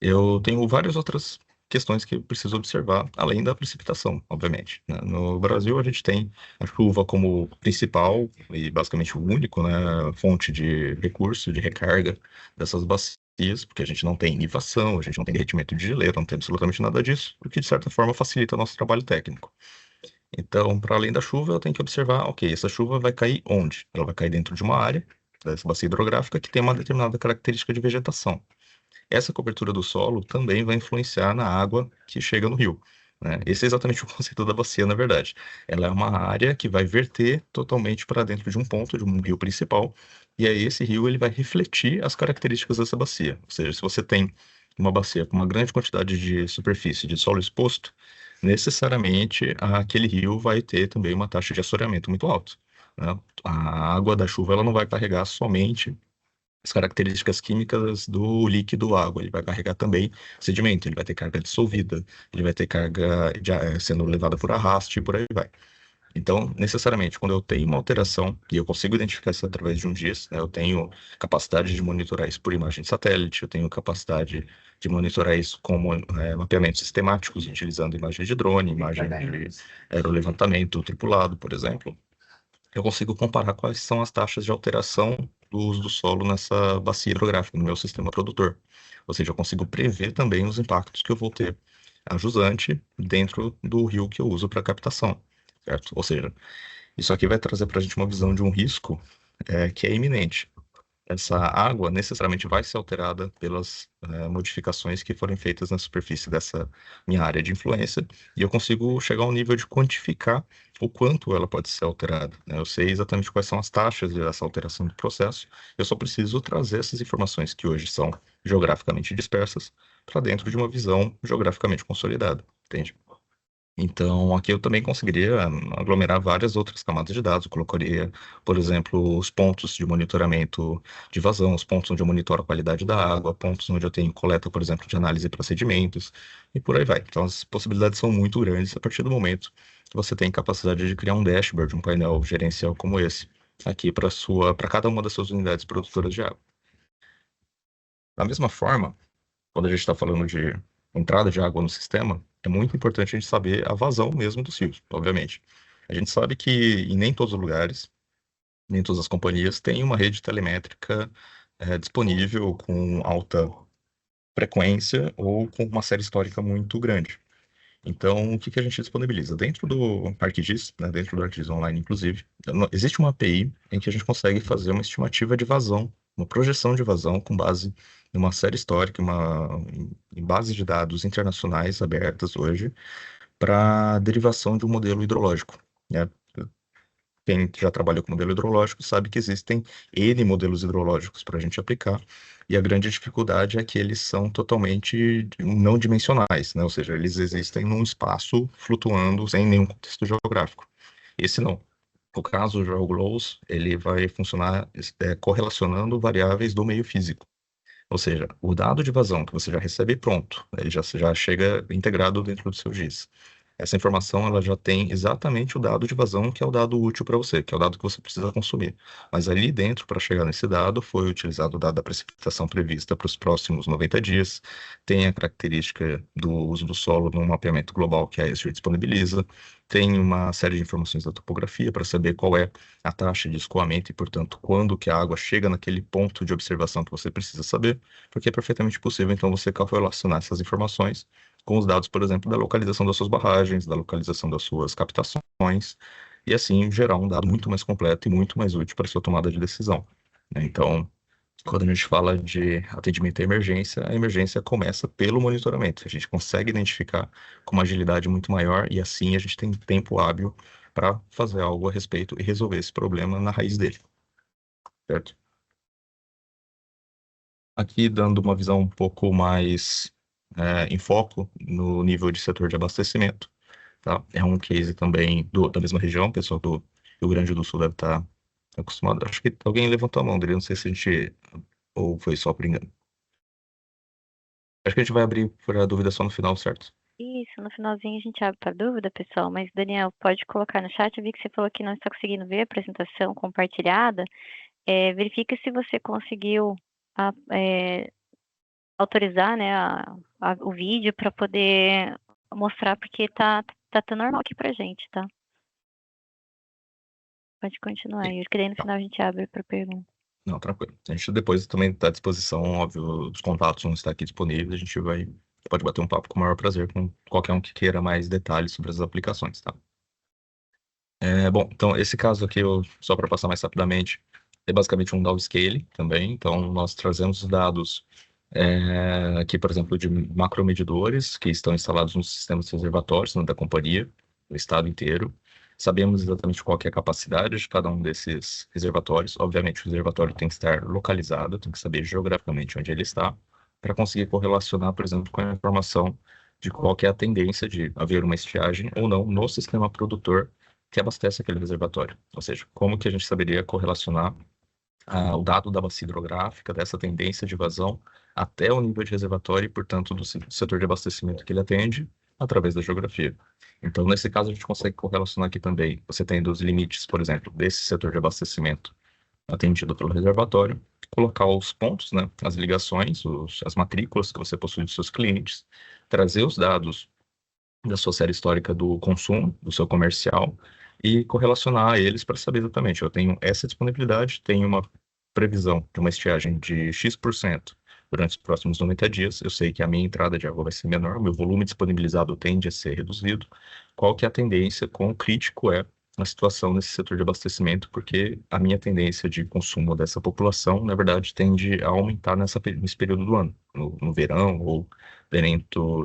Eu tenho várias outras questões que eu preciso observar, além da precipitação, obviamente, né? No Brasil, a gente tem a chuva como principal e basicamente o único, né, fonte de recurso, de recarga dessas bacias, porque a gente não tem nivação, a gente não tem derretimento de geleira, não tem absolutamente nada disso, o que de certa forma facilita nosso trabalho técnico. Então, para além da chuva, eu tenho que observar, ok, essa chuva vai cair onde? Ela vai cair dentro de uma área dessa bacia hidrográfica que tem uma determinada característica de vegetação. Essa cobertura do solo também vai influenciar na água que chega no rio, né? Esse é exatamente o conceito da bacia, na verdade. Ela é uma área que vai verter totalmente para dentro de um ponto, de um rio principal, e aí esse rio ele vai refletir as características dessa bacia. Ou seja, se você tem uma bacia com uma grande quantidade de superfície de solo exposto, necessariamente aquele rio vai ter também uma taxa de assoreamento muito alta, né? A água da chuva ela não vai carregar somente as características químicas do líquido água. Ele vai carregar também sedimento, ele vai ter carga dissolvida, ele vai ter carga sendo levada por arraste e por aí vai. Então, necessariamente, quando eu tenho uma alteração, e eu consigo identificar isso através de um GIS, né, eu tenho capacidade de monitorar isso por imagem de satélite, eu tenho capacidade de monitorar isso como mapeamentos sistemáticos, utilizando imagem de drone, imagem de aerolevantamento tripulado, por exemplo, eu consigo comparar quais são as taxas de alteração do uso do solo nessa bacia hidrográfica, no meu sistema produtor. Ou seja, eu consigo prever também os impactos que eu vou ter a jusante dentro do rio que eu uso para captação, certo? Ou seja, isso aqui vai trazer para a gente uma visão de um risco que é iminente. Essa água necessariamente vai ser alterada pelas modificações que forem feitas na superfície dessa minha área de influência, e eu consigo chegar ao nível de quantificar o quanto ela pode ser alterada, né? Eu sei exatamente quais são as taxas dessa alteração do processo, eu só preciso trazer essas informações que hoje são geograficamente dispersas para dentro de uma visão geograficamente consolidada, entende? Então, aqui eu também conseguiria aglomerar várias outras camadas de dados. Eu colocaria, por exemplo, os pontos de monitoramento de vazão, os pontos onde eu monitoro a qualidade da água, pontos onde eu tenho coleta, por exemplo, de análise de procedimentos, e por aí vai. Então, as possibilidades são muito grandes a partir do momento que você tem capacidade de criar um dashboard, um painel gerencial como esse, aqui para cada uma das suas unidades produtoras de água. Da mesma forma, quando a gente está falando de entrada de água no sistema, é muito importante a gente saber a vazão mesmo dos rios, obviamente. A gente sabe que em nem todos os lugares, nem todas as companhias têm uma rede telemétrica disponível com alta frequência ou com uma série histórica muito grande. Então, o que que a gente disponibiliza? Dentro do ArcGIS, né, dentro do ArcGIS Online, inclusive, existe uma API em que a gente consegue fazer uma estimativa de vazão, uma projeção de vazão com base em uma série histórica, em bases de dados internacionais abertas hoje, para derivação de um modelo hidrológico, né? Quem já trabalhou com modelo hidrológico sabe que existem N modelos hidrológicos para a gente aplicar, e a grande dificuldade é que eles são totalmente não dimensionais, né? Ou seja, eles existem num espaço flutuando sem nenhum contexto geográfico. Esse não. No caso do GeoGlows, ele vai funcionar correlacionando variáveis do meio físico. Ou seja, o dado de vazão que você já recebe pronto, ele já chega integrado dentro do seu GIS. Essa informação ela já tem exatamente o dado de vazão, que é o dado útil para você, que é o dado que você precisa consumir. Mas ali dentro, para chegar nesse dado, foi utilizado o dado da precipitação prevista para os próximos 90 dias, tem a característica do uso do solo no mapeamento global que a ESG disponibiliza, tem uma série de informações da topografia para saber qual é a taxa de escoamento e, portanto, quando que a água chega naquele ponto de observação que você precisa saber, porque é perfeitamente possível, então, você correlacionar essas informações com os dados, por exemplo, da localização das suas barragens, da localização das suas captações, e assim gerar um dado muito mais completo e muito mais útil para a sua tomada de decisão, né? Então, quando a gente fala de atendimento à emergência, a emergência começa pelo monitoramento. A gente consegue identificar com uma agilidade muito maior e assim a gente tem tempo hábil para fazer algo a respeito e resolver esse problema na raiz dele, certo? Aqui dando uma visão um pouco mais em foco no nível de setor de abastecimento. tá? É um case também da mesma região, o pessoal do Rio Grande do Sul deve estar acostumado. Acho que alguém levantou a mão dele, não sei se a gente, ou foi só por engano. Acho que a gente vai abrir para dúvida só no final, certo? Isso, no finalzinho a gente abre para dúvida, pessoal, mas Daniel, pode colocar no chat, eu vi que você falou que não está conseguindo ver a apresentação compartilhada. Verifica se você conseguiu a- é, autorizar, né, o vídeo para poder mostrar, porque tá normal aqui pra gente, tá? Pode continuar Sim. aí, que daí no final a gente abre para pergunta. Não, tranquilo. A gente depois também está à disposição, óbvio, os contatos vão estar aqui disponíveis, a gente pode bater um papo com o maior prazer com qualquer um que queira mais detalhes sobre as aplicações, tá? Bom, então esse caso aqui, só para passar mais rapidamente, é basicamente um downscale também. Então, nós trazemos os dados aqui, por exemplo, de macromedidores que estão instalados nos sistemas reservatórios, né, da companhia, no estado inteiro. Sabemos exatamente qual que é a capacidade de cada um desses reservatórios. Obviamente, o reservatório tem que estar localizado, tem que saber geograficamente onde ele está, para conseguir correlacionar, por exemplo, com a informação de qual que é a tendência de haver uma estiagem ou não no sistema produtor que abastece aquele reservatório. Ou seja, como que a gente saberia correlacionar o dado da bacia hidrográfica, dessa tendência de vazão, até o nível de reservatório e, portanto, do setor de abastecimento que ele atende, através da geografia. Então, nesse caso, a gente consegue correlacionar aqui também, você tendo os limites, por exemplo, desse setor de abastecimento atendido pelo reservatório, colocar os pontos, né, as ligações, as matrículas que você possui dos seus clientes, trazer os dados da sua série histórica do consumo, do seu comercial, e correlacionar eles para saber exatamente, eu tenho essa disponibilidade, tenho uma previsão de uma estiagem de X% durante os próximos 90 dias, eu sei que a minha entrada de água vai ser menor, meu volume disponibilizado tende a ser reduzido, qual que é a tendência, quão crítico é a situação nesse setor de abastecimento, porque a minha tendência de consumo dessa população, na verdade, tende a aumentar nesse período do ano, no verão ou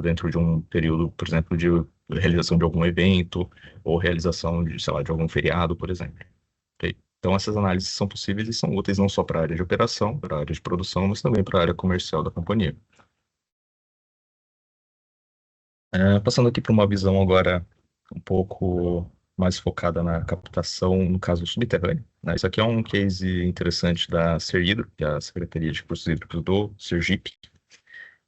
dentro de um período, por exemplo, de realização de algum evento ou realização de, sei lá, de algum feriado, por exemplo. Ok? Então, essas análises são possíveis e são úteis não só para a área de operação, para a área de produção, mas também para a área comercial da companhia. Passando aqui para uma visão agora um pouco mais focada na captação, no caso subterrâneo, né? Isso aqui é um case interessante da Serhidro, que é a Secretaria de Recursos Hídricos do Sergipe.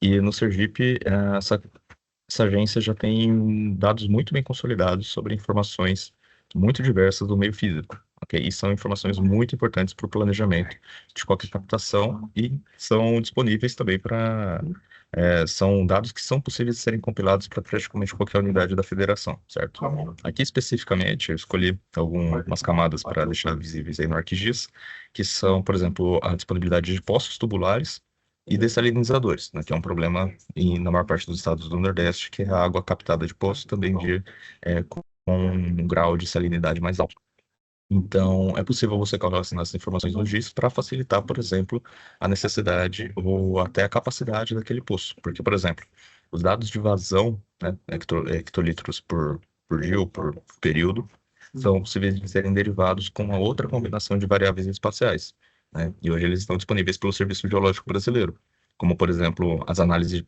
E no Sergipe, essa agência já tem dados muito bem consolidados sobre informações muito diversas do meio físico. Ok? E são informações muito importantes para o planejamento de qualquer captação e são disponíveis também são dados que são possíveis de serem compilados para praticamente qualquer unidade da federação, certo? Aqui especificamente, eu escolhi algumas camadas para deixar visíveis aí no ArcGIS, que são, por exemplo, a disponibilidade de poços tubulares e dessalinizadores, né, que é um problema na maior parte dos estados do Nordeste, que é a água captada de poço também com um grau de salinidade mais alto. Então, é possível você correlacionar essas informações no GIS para facilitar, por exemplo, a necessidade ou até a capacidade daquele poço. Porque, por exemplo, os dados de vazão, né, hectolitros por dia ou por período, são possíveis de serem derivados com uma outra combinação de variáveis espaciais, né? E hoje eles estão disponíveis pelo Serviço Geológico Brasileiro, como, por exemplo, as análises de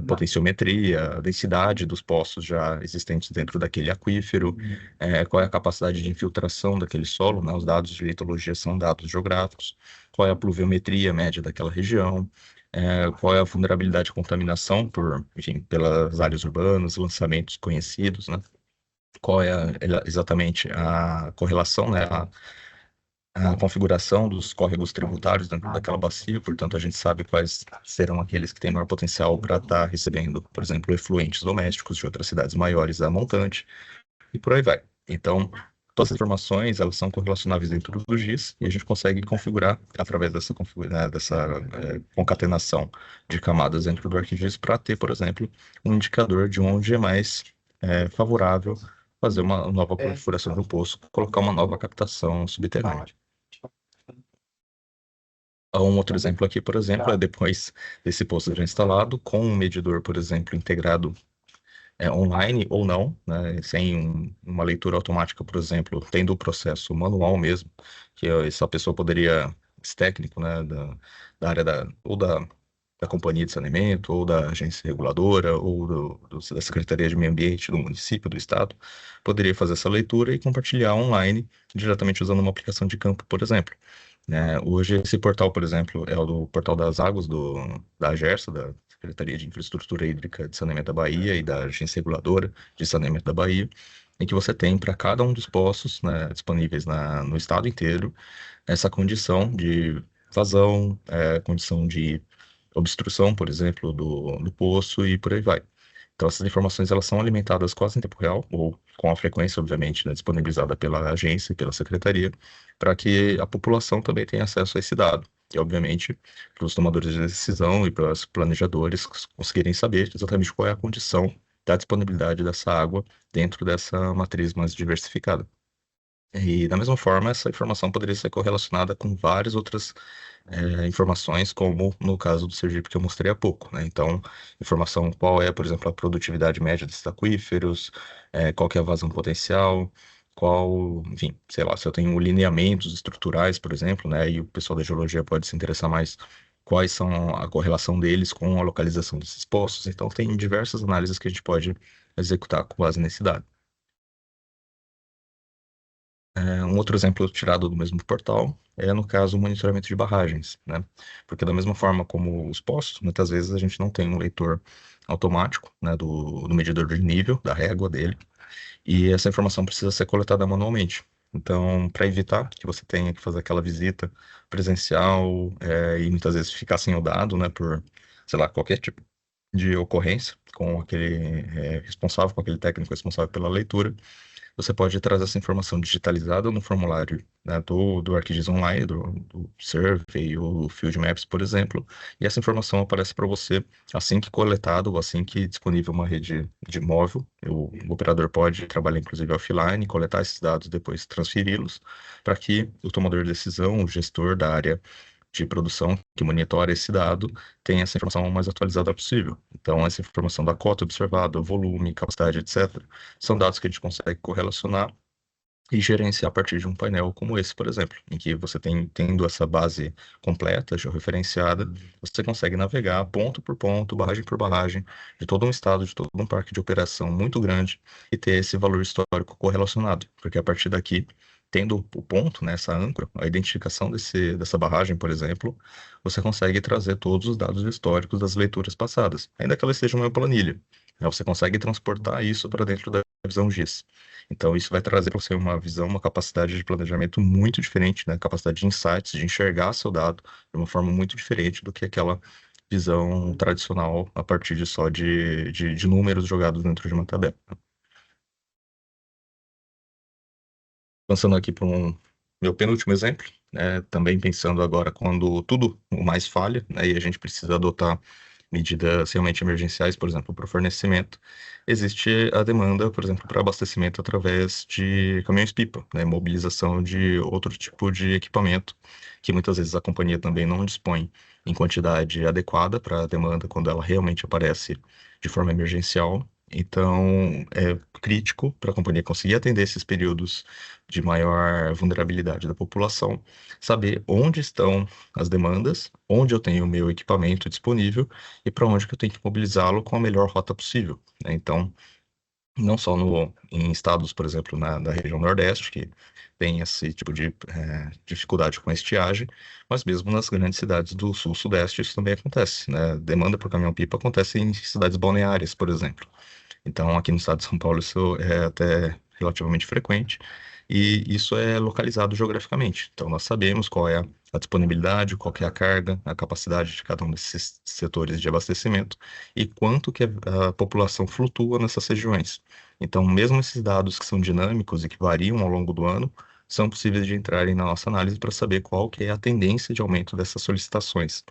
potenciometria, a densidade dos poços já existentes dentro daquele aquífero, qual é a capacidade de infiltração daquele solo, né? Os dados de litologia são dados geográficos, qual é a pluviometria média daquela região, qual é a vulnerabilidade à contaminação enfim, pelas áreas urbanas, lançamentos conhecidos, né? Qual é exatamente a correlação, né? A configuração dos córregos tributários dentro daquela bacia, portanto, a gente sabe quais serão aqueles que têm maior potencial para estar recebendo, por exemplo, efluentes domésticos de outras cidades maiores da montante, e por aí vai. Então, todas as informações, elas são correlacionáveis dentro do GIS, e a gente consegue configurar, através dessa concatenação de camadas dentro do ArcGIS, para ter, por exemplo, um indicador de onde é mais favorável fazer uma nova perfuração do poço, colocar uma nova captação subterrânea. Um outro exemplo aqui, por exemplo, é depois desse poço já instalado, com um medidor, por exemplo, integrado online ou não, né, sem uma leitura automática, por exemplo, tendo o processo manual mesmo, que essa pessoa poderia, esse técnico, né, da área ou da da companhia de saneamento, ou da agência reguladora, ou da Secretaria de Meio Ambiente do município, do estado, poderia fazer essa leitura e compartilhar online, diretamente usando uma aplicação de campo, por exemplo. Né? Hoje, esse portal, por exemplo, é o do Portal das Águas da AGERSA, da Secretaria de Infraestrutura Hídrica de Saneamento da Bahia e da Agência Reguladora de Saneamento da Bahia, em que você tem para cada um dos poços, né, disponíveis no estado inteiro essa condição de vazão, condição de obstrução, por exemplo, do poço e por aí vai. Então, essas informações elas são alimentadas quase em tempo real, ou com a frequência, obviamente, né, disponibilizada pela agência e pela secretaria, para que a população também tenha acesso a esse dado. E, obviamente, para os tomadores de decisão e para os planejadores conseguirem saber exatamente qual é a condição da disponibilidade dessa água dentro dessa matriz mais diversificada. E, da mesma forma, essa informação poderia ser correlacionada com várias outras informações, como no caso do Sergipe que eu mostrei há pouco, né? Então, informação qual é, por exemplo, a produtividade média desses aquíferos, qual que é a vazão potencial, enfim, sei lá, se eu tenho lineamentos estruturais, por exemplo, né? E o pessoal da geologia pode se interessar mais quais são a correlação deles com a localização desses poços. Então, tem diversas análises que a gente pode executar com base nesse dado. Um outro exemplo tirado do mesmo portal é, no caso, o monitoramento de barragens, né? Porque da mesma forma como os postos, muitas vezes a gente não tem um leitor automático, né, do medidor de nível, da régua dele, e essa informação precisa ser coletada manualmente. Então, para evitar que você tenha que fazer aquela visita presencial, e muitas vezes ficar sem o dado, né, por, sei lá, qualquer tipo de ocorrência com aquele responsável, com aquele técnico responsável pela leitura, você pode trazer essa informação digitalizada no formulário, né, do ArcGIS Online, do Survey ou Field Maps, por exemplo, e essa informação aparece para você assim que coletado ou assim que disponível uma rede de móvel. O operador pode trabalhar, inclusive, offline, coletar esses dados e depois transferi-los para que o tomador de decisão, o gestor da área de produção que monitora esse dado tenha essa informação mais atualizada possível. Então, essa informação da cota observada, volume, capacidade, etc., são dados que a gente consegue correlacionar e gerenciar a partir de um painel como esse, por exemplo, em que você tendo essa base completa, georreferenciada, você consegue navegar ponto por ponto, barragem por barragem, de todo um estado, de todo um parque de operação muito grande e ter esse valor histórico correlacionado, porque a partir daqui, tendo o ponto, né, essa âncora, a identificação dessa barragem, por exemplo, você consegue trazer todos os dados históricos das leituras passadas, ainda que ela esteja em uma planilha. Né, você consegue transportar isso para dentro da visão GIS. Então, isso vai trazer para você uma visão, uma capacidade de planejamento muito diferente, né? Capacidade de insights, de enxergar seu dado de uma forma muito diferente do que aquela visão tradicional a partir de só de números jogados dentro de uma tabela. Passando aqui para meu penúltimo exemplo, né? Também pensando agora quando tudo o mais falha, né? E a gente precisa adotar medidas realmente emergenciais, por exemplo, para o fornecimento, existe a demanda, por exemplo, para abastecimento através de caminhões-pipa, né, mobilização de outro tipo de equipamento, que muitas vezes a companhia também não dispõe em quantidade adequada para a demanda quando ela realmente aparece de forma emergencial. Então, é crítico para a companhia conseguir atender esses períodos de maior vulnerabilidade da população, saber onde estão as demandas, onde eu tenho o meu equipamento disponível e para onde que eu tenho que mobilizá-lo com a melhor rota possível, né? Então, não só em estados, por exemplo, da região Nordeste, que tem esse tipo de dificuldade com a estiagem, mas mesmo nas grandes cidades do Sul-Sudeste isso também acontece, né? Demanda por caminhão-pipa acontece em cidades balneárias, por exemplo. Então, aqui no estado de São Paulo, isso é até relativamente frequente, e isso é localizado geograficamente. Então, nós sabemos qual é a disponibilidade, qual que é a carga, a capacidade de cada um desses setores de abastecimento e quanto que a população flutua nessas regiões. Então, mesmo esses dados que são dinâmicos e que variam ao longo do ano, são possíveis de entrarem na nossa análise para saber qual que é a tendência de aumento dessas solicitações.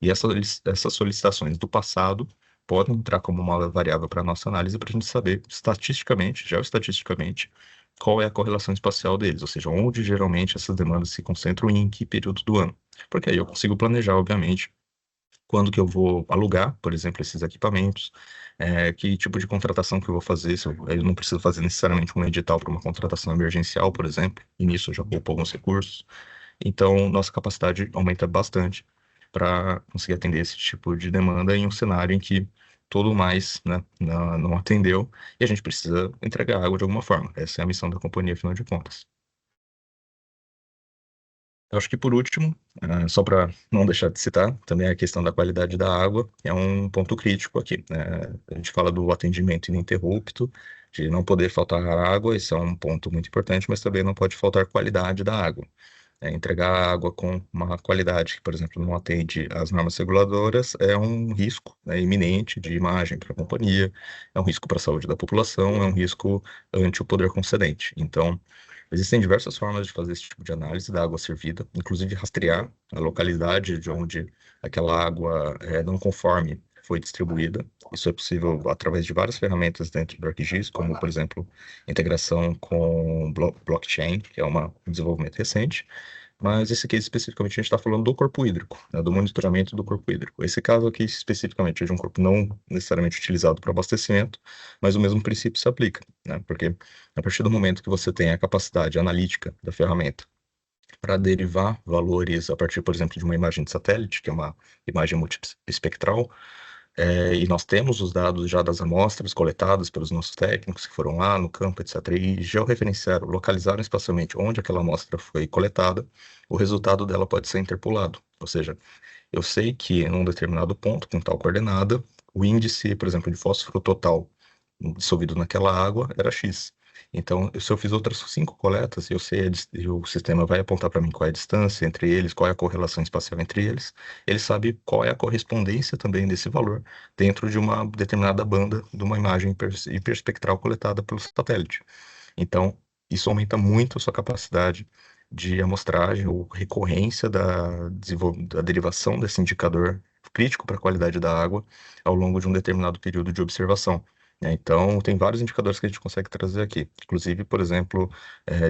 E essas solicitações do passado podem entrar como uma variável para a nossa análise para a gente saber estatisticamente, geoestatisticamente, qual é a correlação espacial deles, ou seja, onde geralmente essas demandas se concentram e em que período do ano. Porque aí eu consigo planejar, obviamente, quando que eu vou alugar, por exemplo, esses equipamentos, que tipo de contratação que eu vou fazer, se eu não preciso fazer necessariamente um edital para uma contratação emergencial, por exemplo, e nisso eu já poupo alguns recursos. Então, nossa capacidade aumenta bastante para conseguir atender esse tipo de demanda em um cenário em que todo mais, né, não atendeu e a gente precisa entregar água de alguma forma. Essa é a missão da companhia, afinal de contas. Eu acho que por último, só para não deixar de citar, também a questão da qualidade da água é um ponto crítico aqui, né? A gente fala do atendimento ininterrupto, de não poder faltar água, isso é um ponto muito importante, mas também não pode faltar qualidade da água. Entregar água com uma qualidade que, por exemplo, não atende às normas reguladoras é um risco, né, iminente de imagem para a companhia, é um risco para a saúde da população, é um risco ante o poder concedente. Então, existem diversas formas de fazer esse tipo de análise da água servida, inclusive rastrear a localidade de onde aquela água não conforme foi distribuída. Isso é possível através de várias ferramentas dentro do ArcGIS, como, por exemplo, integração com blockchain, que é um desenvolvimento recente. Mas esse case especificamente a gente está falando do corpo hídrico, né, do monitoramento do corpo hídrico. Esse caso aqui especificamente é de um corpo não necessariamente utilizado para abastecimento, mas o mesmo princípio se aplica, né? Porque a partir do momento que você tem a capacidade analítica da ferramenta para derivar valores a partir, por exemplo, de uma imagem de satélite, que é uma imagem multiespectral, e nós temos os dados já das amostras coletadas pelos nossos técnicos que foram lá no campo, etc., e georreferenciaram, localizaram espacialmente onde aquela amostra foi coletada, o resultado dela pode ser interpolado. Ou seja, eu sei que em um determinado ponto, com tal coordenada, o índice, por exemplo, de fósforo total dissolvido naquela água era X. Então, se eu fiz outras 5 coletas, eu sei, e o sistema vai apontar para mim qual é a distância entre eles, qual é a correlação espacial entre eles, ele sabe qual é a correspondência também desse valor dentro de uma determinada banda de uma imagem hiperespectral coletada pelo satélite. Então, isso aumenta muito a sua capacidade de amostragem ou recorrência da derivação desse indicador crítico para a qualidade da água ao longo de um determinado período de observação, né? Então, tem vários indicadores que a gente consegue trazer aqui, inclusive, por exemplo,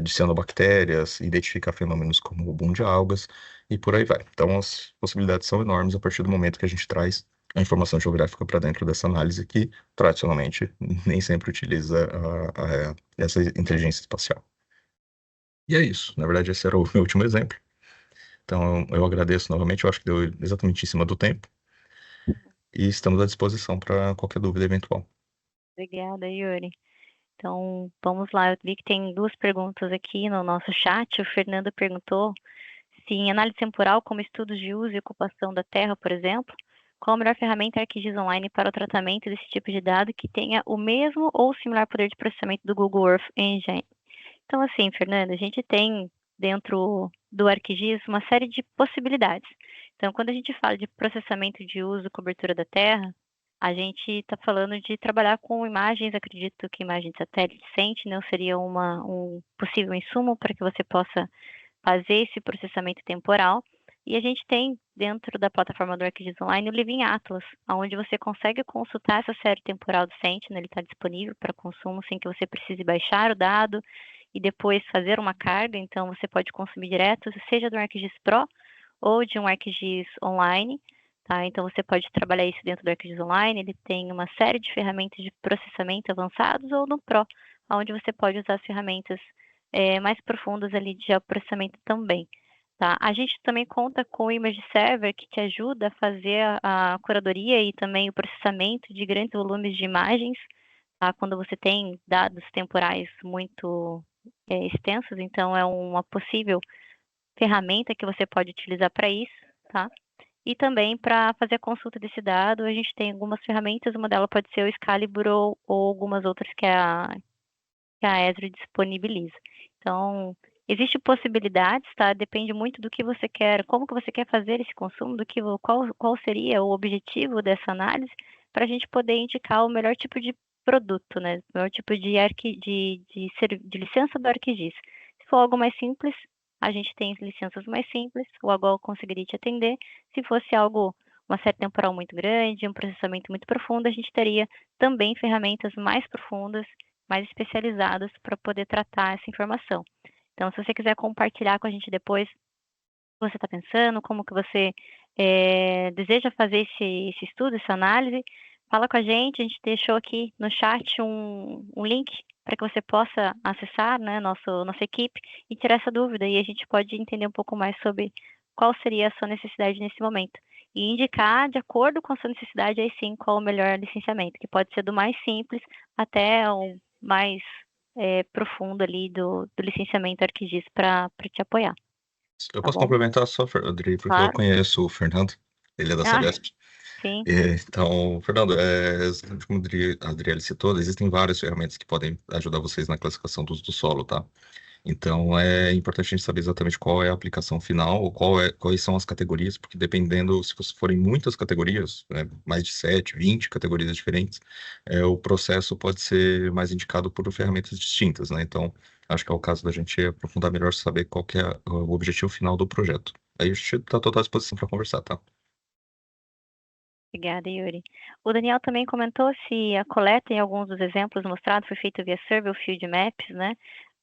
de cianobactérias, identificar fenômenos como o boom de algas e por aí vai. Então, as possibilidades são enormes a partir do momento que a gente traz a informação geográfica para dentro dessa análise que, tradicionalmente, nem sempre utiliza essa inteligência espacial. E é isso. Na verdade, esse era o meu último exemplo. Então, eu agradeço novamente. Eu acho que deu exatamente em cima do tempo. E estamos à disposição para qualquer dúvida eventual. Obrigada, Yuri. Então, vamos lá. Eu vi que tem 2 perguntas aqui no nosso chat. O Fernando perguntou se em análise temporal, como estudos de uso e ocupação da terra, por exemplo, qual a melhor ferramenta ArcGIS Online para o tratamento desse tipo de dado que tenha o mesmo ou similar poder de processamento do Google Earth Engine? Então, assim, Fernanda, a gente tem dentro do ArcGIS uma série de possibilidades. Então, quando a gente fala de processamento de uso e cobertura da terra, a gente está falando de trabalhar com imagens, acredito que imagem de satélite Sentinel seria um possível insumo para que você possa fazer esse processamento temporal. E a gente tem dentro da plataforma do ArcGIS Online o Living Atlas, onde você consegue consultar essa série temporal do Sentinel, ele está disponível para consumo sem que você precise baixar o dado e depois fazer uma carga, então você pode consumir direto, seja do ArcGIS Pro ou de um ArcGIS Online, tá? Então você pode trabalhar isso dentro do ArcGIS Online, ele tem uma série de ferramentas de processamento avançados ou no Pro, onde você pode usar as ferramentas mais profundas ali de geoprocessamento também. Tá? A gente também conta com o Image Server, que te ajuda a fazer a curadoria e também o processamento de grandes volumes de imagens, tá? Quando você tem dados temporais muito extensos, então é uma possível ferramenta que você pode utilizar para isso, tá? E também para fazer a consulta desse dado, a gente tem algumas ferramentas, uma delas pode ser o Excalibur ou algumas outras que a Esri disponibiliza. Então, existem possibilidades, tá? Depende muito do que você quer, como que você quer fazer esse consumo, qual seria o objetivo dessa análise, para a gente poder indicar o melhor tipo de produto, né? O melhor tipo de licença do ArcGIS. Se for algo mais simples, a gente tem licenças mais simples, o AGOL conseguiria te atender. Se fosse uma série temporal muito grande, um processamento muito profundo, a gente teria também ferramentas mais profundas, mais especializadas para poder tratar essa informação. Então, se você quiser compartilhar com a gente depois o que você está pensando, como que você deseja fazer esse estudo, essa análise, fala com a gente deixou aqui no chat um link para que você possa acessar, né, nossa equipe e tirar essa dúvida, e a gente pode entender um pouco mais sobre qual seria a sua necessidade nesse momento. e indicar, de acordo com a sua necessidade, aí sim, qual o melhor licenciamento, que pode ser do mais simples até o mais profundo ali do licenciamento ArcGIS para te apoiar, Eu tá posso bom? complementar só, Adri, porque eu Claro. conheço o Fernando, ele é da Ah, Celeste. sim. Então, Fernando, como a Adriele citou, existem várias ferramentas que podem ajudar vocês na classificação do uso do solo, tá? Então, é importante a gente saber exatamente qual é a aplicação final, ou quais são as categorias, porque dependendo, se forem muitas categorias, né, mais de 7, 20 categorias diferentes, o processo pode ser mais indicado por ferramentas distintas, né? Então, acho que é o caso da gente aprofundar melhor, saber qual que é o objetivo final do projeto. Aí a gente está à total disposição para conversar, tá? Obrigada, Yuri. O Daniel também comentou se a coleta em alguns dos exemplos mostrados foi feita via Survey ou Field Maps, né?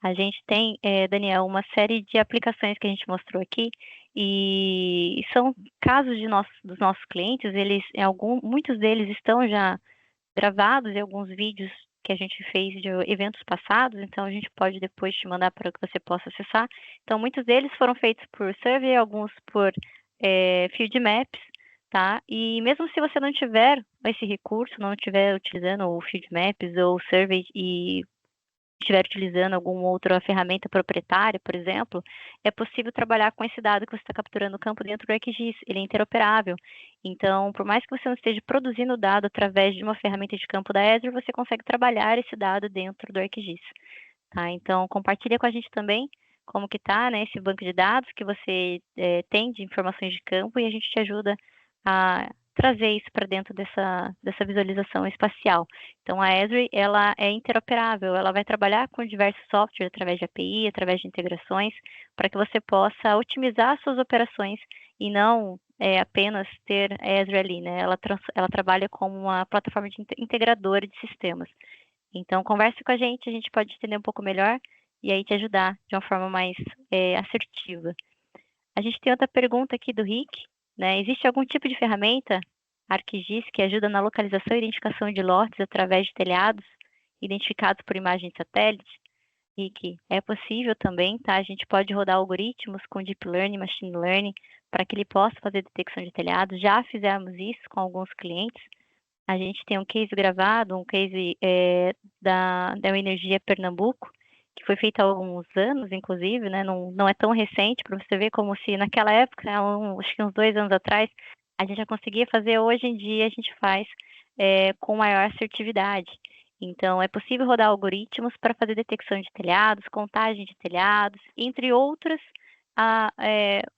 A gente tem, Daniel, uma série de aplicações que a gente mostrou aqui e são casos dos nossos clientes, muitos deles estão já gravados em alguns vídeos que a gente fez de eventos passados, então a gente pode depois te mandar para que você possa acessar. Então, muitos deles foram feitos por Survey, alguns por Field Maps, tá? E mesmo se você não tiver esse recurso, não estiver utilizando o Field Maps ou o Survey e estiver utilizando alguma outra ferramenta proprietária, por exemplo, é possível trabalhar com esse dado que você está capturando no campo dentro do ArcGIS. Ele é interoperável. Então, por mais que você não esteja produzindo dado através de uma ferramenta de campo da Esri, você consegue trabalhar esse dado dentro do ArcGIS. Tá? Então, compartilha com a gente também como que está, né, esse banco de dados que você tem de informações de campo e a gente te ajuda a trazer isso para dentro dessa visualização espacial. Então, a Esri, ela é interoperável, ela vai trabalhar com diversos softwares através de API, através de integrações, para que você possa otimizar suas operações e não apenas ter Esri ali, né? Ela trabalha como uma plataforma de integradora de sistemas. Então, converse com a gente pode entender um pouco melhor e aí te ajudar de uma forma mais assertiva. A gente tem outra pergunta aqui do Rick, né? Existe algum tipo de ferramenta, ArcGIS, que ajuda na localização e identificação de lotes através de telhados identificados por imagem de satélite? Rick, é possível também, tá? A gente pode rodar algoritmos com Deep Learning, Machine Learning, para que ele possa fazer detecção de telhados. Já fizemos isso com alguns clientes. A gente tem um case gravado, um case da Energia Pernambuco, que foi feito há alguns anos, inclusive, né? Não é tão recente, para você ver como se naquela época, acho que uns 2 anos atrás, a gente já conseguia fazer, hoje em dia a gente faz com maior assertividade. Então, é possível rodar algoritmos para fazer detecção de telhados, contagem de telhados, entre outros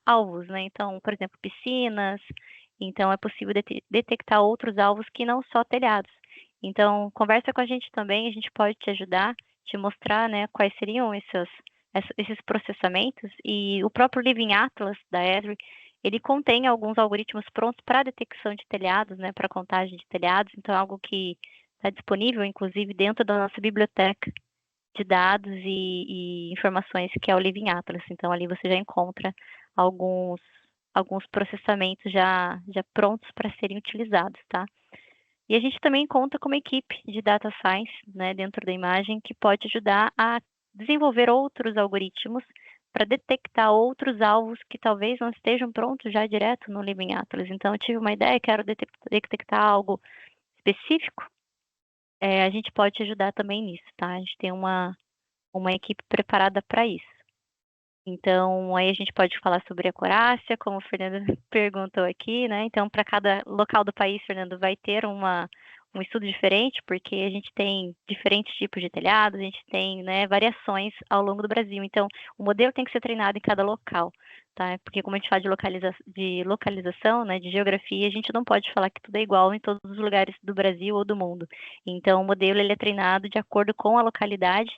alvos, né? Então, por exemplo, piscinas. Então, é possível detectar outros alvos que não só telhados. Então, conversa com a gente também, a gente pode te ajudar, te mostrar, né, quais seriam esses processamentos. E o próprio Living Atlas da Esri, ele contém alguns algoritmos prontos para detecção de telhados, né, para contagem de telhados. Então, é algo que está disponível, inclusive, dentro da nossa biblioteca de dados e informações, que é o Living Atlas. Então, ali você já encontra alguns processamentos já prontos para serem utilizados, tá? E a gente também conta com uma equipe de data science, né, dentro da imagem, que pode ajudar a desenvolver outros algoritmos para detectar outros alvos que talvez não estejam prontos já direto no Living Atlas. Então, eu tive uma ideia, quero detectar algo específico, a gente pode te ajudar também nisso, tá? A gente tem uma equipe preparada para isso. Então, aí a gente pode falar sobre a acurácia, como o Fernando perguntou aqui, né? Então, para cada local do país, Fernando, vai ter um estudo diferente, porque a gente tem diferentes tipos de telhados, a gente tem, né, variações ao longo do Brasil. Então, o modelo tem que ser treinado em cada local, tá? Porque como a gente fala de localização, né, de geografia, a gente não pode falar que tudo é igual em todos os lugares do Brasil ou do mundo. Então, o modelo ele é treinado de acordo com a localidade,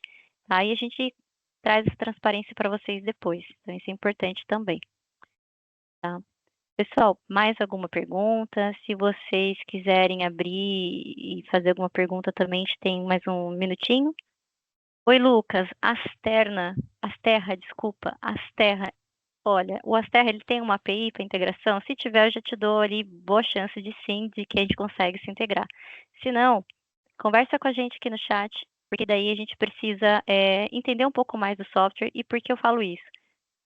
tá? E a gente traz essa transparência para vocês depois. Então, isso é importante também, tá? Pessoal, mais alguma pergunta? Se vocês quiserem abrir e fazer alguma pergunta também, a gente tem mais um minutinho. Oi, Lucas. Asterra, desculpa. Asterra. Olha, o Asterra, ele tem uma API para integração? Se tiver, eu já te dou ali boa chance de sim, de que a gente consegue se integrar. Se não, conversa com a gente aqui no chat, porque daí a gente precisa entender um pouco mais do software. E por que eu falo isso?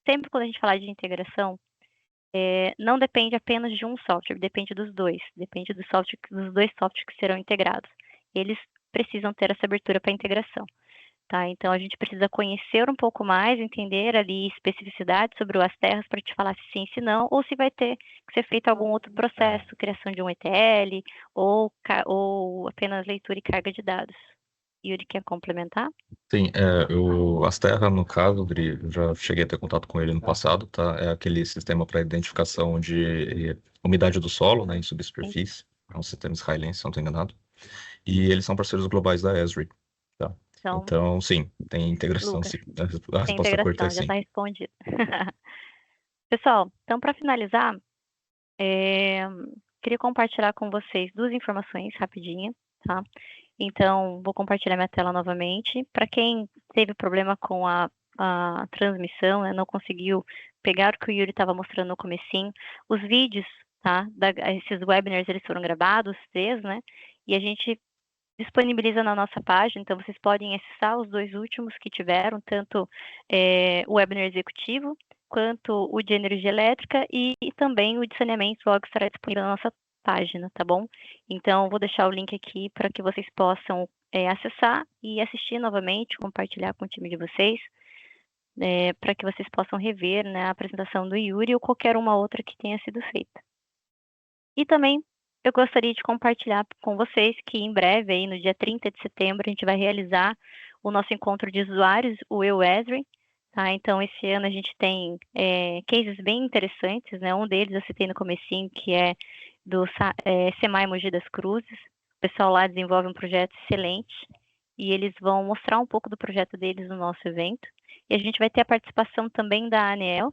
Sempre quando a gente falar de integração, não depende apenas de um software, depende dos dois. Depende dos dois softwares que serão integrados. Eles precisam ter essa abertura para integração. Tá? Então, a gente precisa conhecer um pouco mais, entender ali especificidades sobre o Asterras para te falar se sim, se não, ou se vai ter que ser feito algum outro processo, criação de um ETL, ou apenas leitura e carga de dados. Yuri, quer complementar? Sim, o Asterra, no caso, Dri, eu já cheguei a ter contato com ele no passado, tá? É aquele sistema para identificação de umidade do solo, né, em subsuperfície. É um sistema israelense, se não estou enganado. E eles são parceiros globais da Esri, tá? Então, Então, sim, tem integração, Lucas, sim. A tem resposta curta é integração, já sim. está respondido. Pessoal, então para finalizar, queria compartilhar com vocês duas informações rapidinho, tá? Então, vou compartilhar minha tela novamente. Para quem teve problema com a transmissão, né, não conseguiu pegar o que o Yuri estava mostrando no comecinho, os vídeos, tá? Esses webinars, eles foram gravados, 3, né? E a gente disponibiliza na nossa página, então vocês podem acessar os dois últimos que tiveram, tanto o webinar executivo, quanto o de energia elétrica e também o de saneamento, logo estará disponível na nossa página, tá bom? Então, vou deixar o link aqui para que vocês possam acessar e assistir novamente, compartilhar com o time de vocês, para que vocês possam rever, né, a apresentação do Yuri ou qualquer uma outra que tenha sido feita. E também eu gostaria de compartilhar com vocês que em breve, aí, no dia 30 de setembro, a gente vai realizar o nosso encontro de usuários, o EUESRI, tá? Então, esse ano a gente tem cases bem interessantes, né? Um deles eu citei no comecinho, que é do SEMAI Mogi das Cruzes. O pessoal lá desenvolve um projeto excelente e eles vão mostrar um pouco do projeto deles no nosso evento. E a gente vai ter a participação também da ANEEL,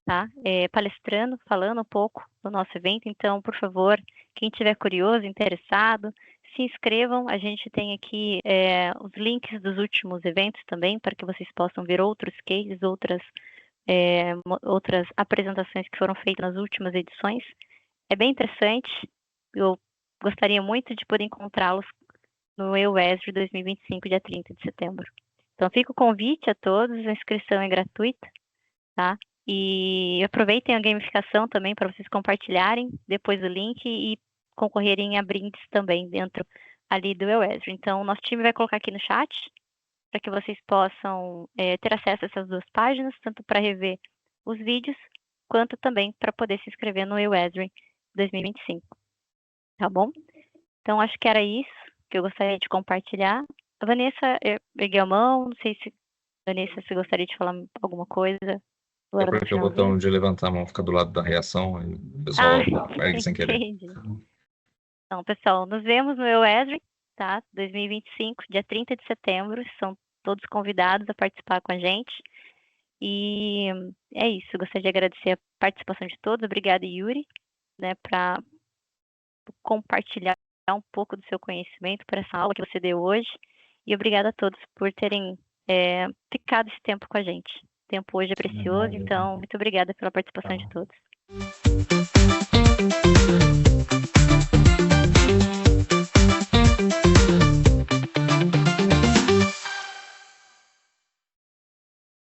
tá? Palestrando, falando um pouco do nosso evento. Então, por favor, quem tiver curioso, interessado, se inscrevam. A gente tem aqui os links dos últimos eventos também, para que vocês possam ver outros cases, outras apresentações que foram feitas nas últimas edições. É bem interessante. Eu gostaria muito de poder encontrá-los no EUESRI 2025, dia 30 de setembro. Então, fica o convite a todos, a inscrição é gratuita, tá? E aproveitem a gamificação também para vocês compartilharem depois o link e concorrerem a brindes também dentro ali do EUESRI. Então, o nosso time vai colocar aqui no chat para que vocês possam ter acesso a essas duas páginas, tanto para rever os vídeos, quanto também para poder se inscrever no EUESRI 2025. Tá bom? Então, acho que era isso que eu gostaria de compartilhar. A Vanessa ergueu a mão, não sei se, Vanessa, você gostaria de falar alguma coisa? É porque o botão de levantar a mão fica do lado da reação, e o pessoal ergue sem querer. Entendi. Então, pessoal, nos vemos no EUESRI, tá? 2025, dia 30 de setembro. São todos convidados a participar com a gente. E é isso. Gostaria de agradecer a participação de todos. Obrigada, Yuri, né, para compartilhar um pouco do seu conhecimento para essa aula que você deu hoje. E obrigada a todos por terem ficado esse tempo com a gente. O tempo hoje é precioso, então muito obrigada pela participação de todos.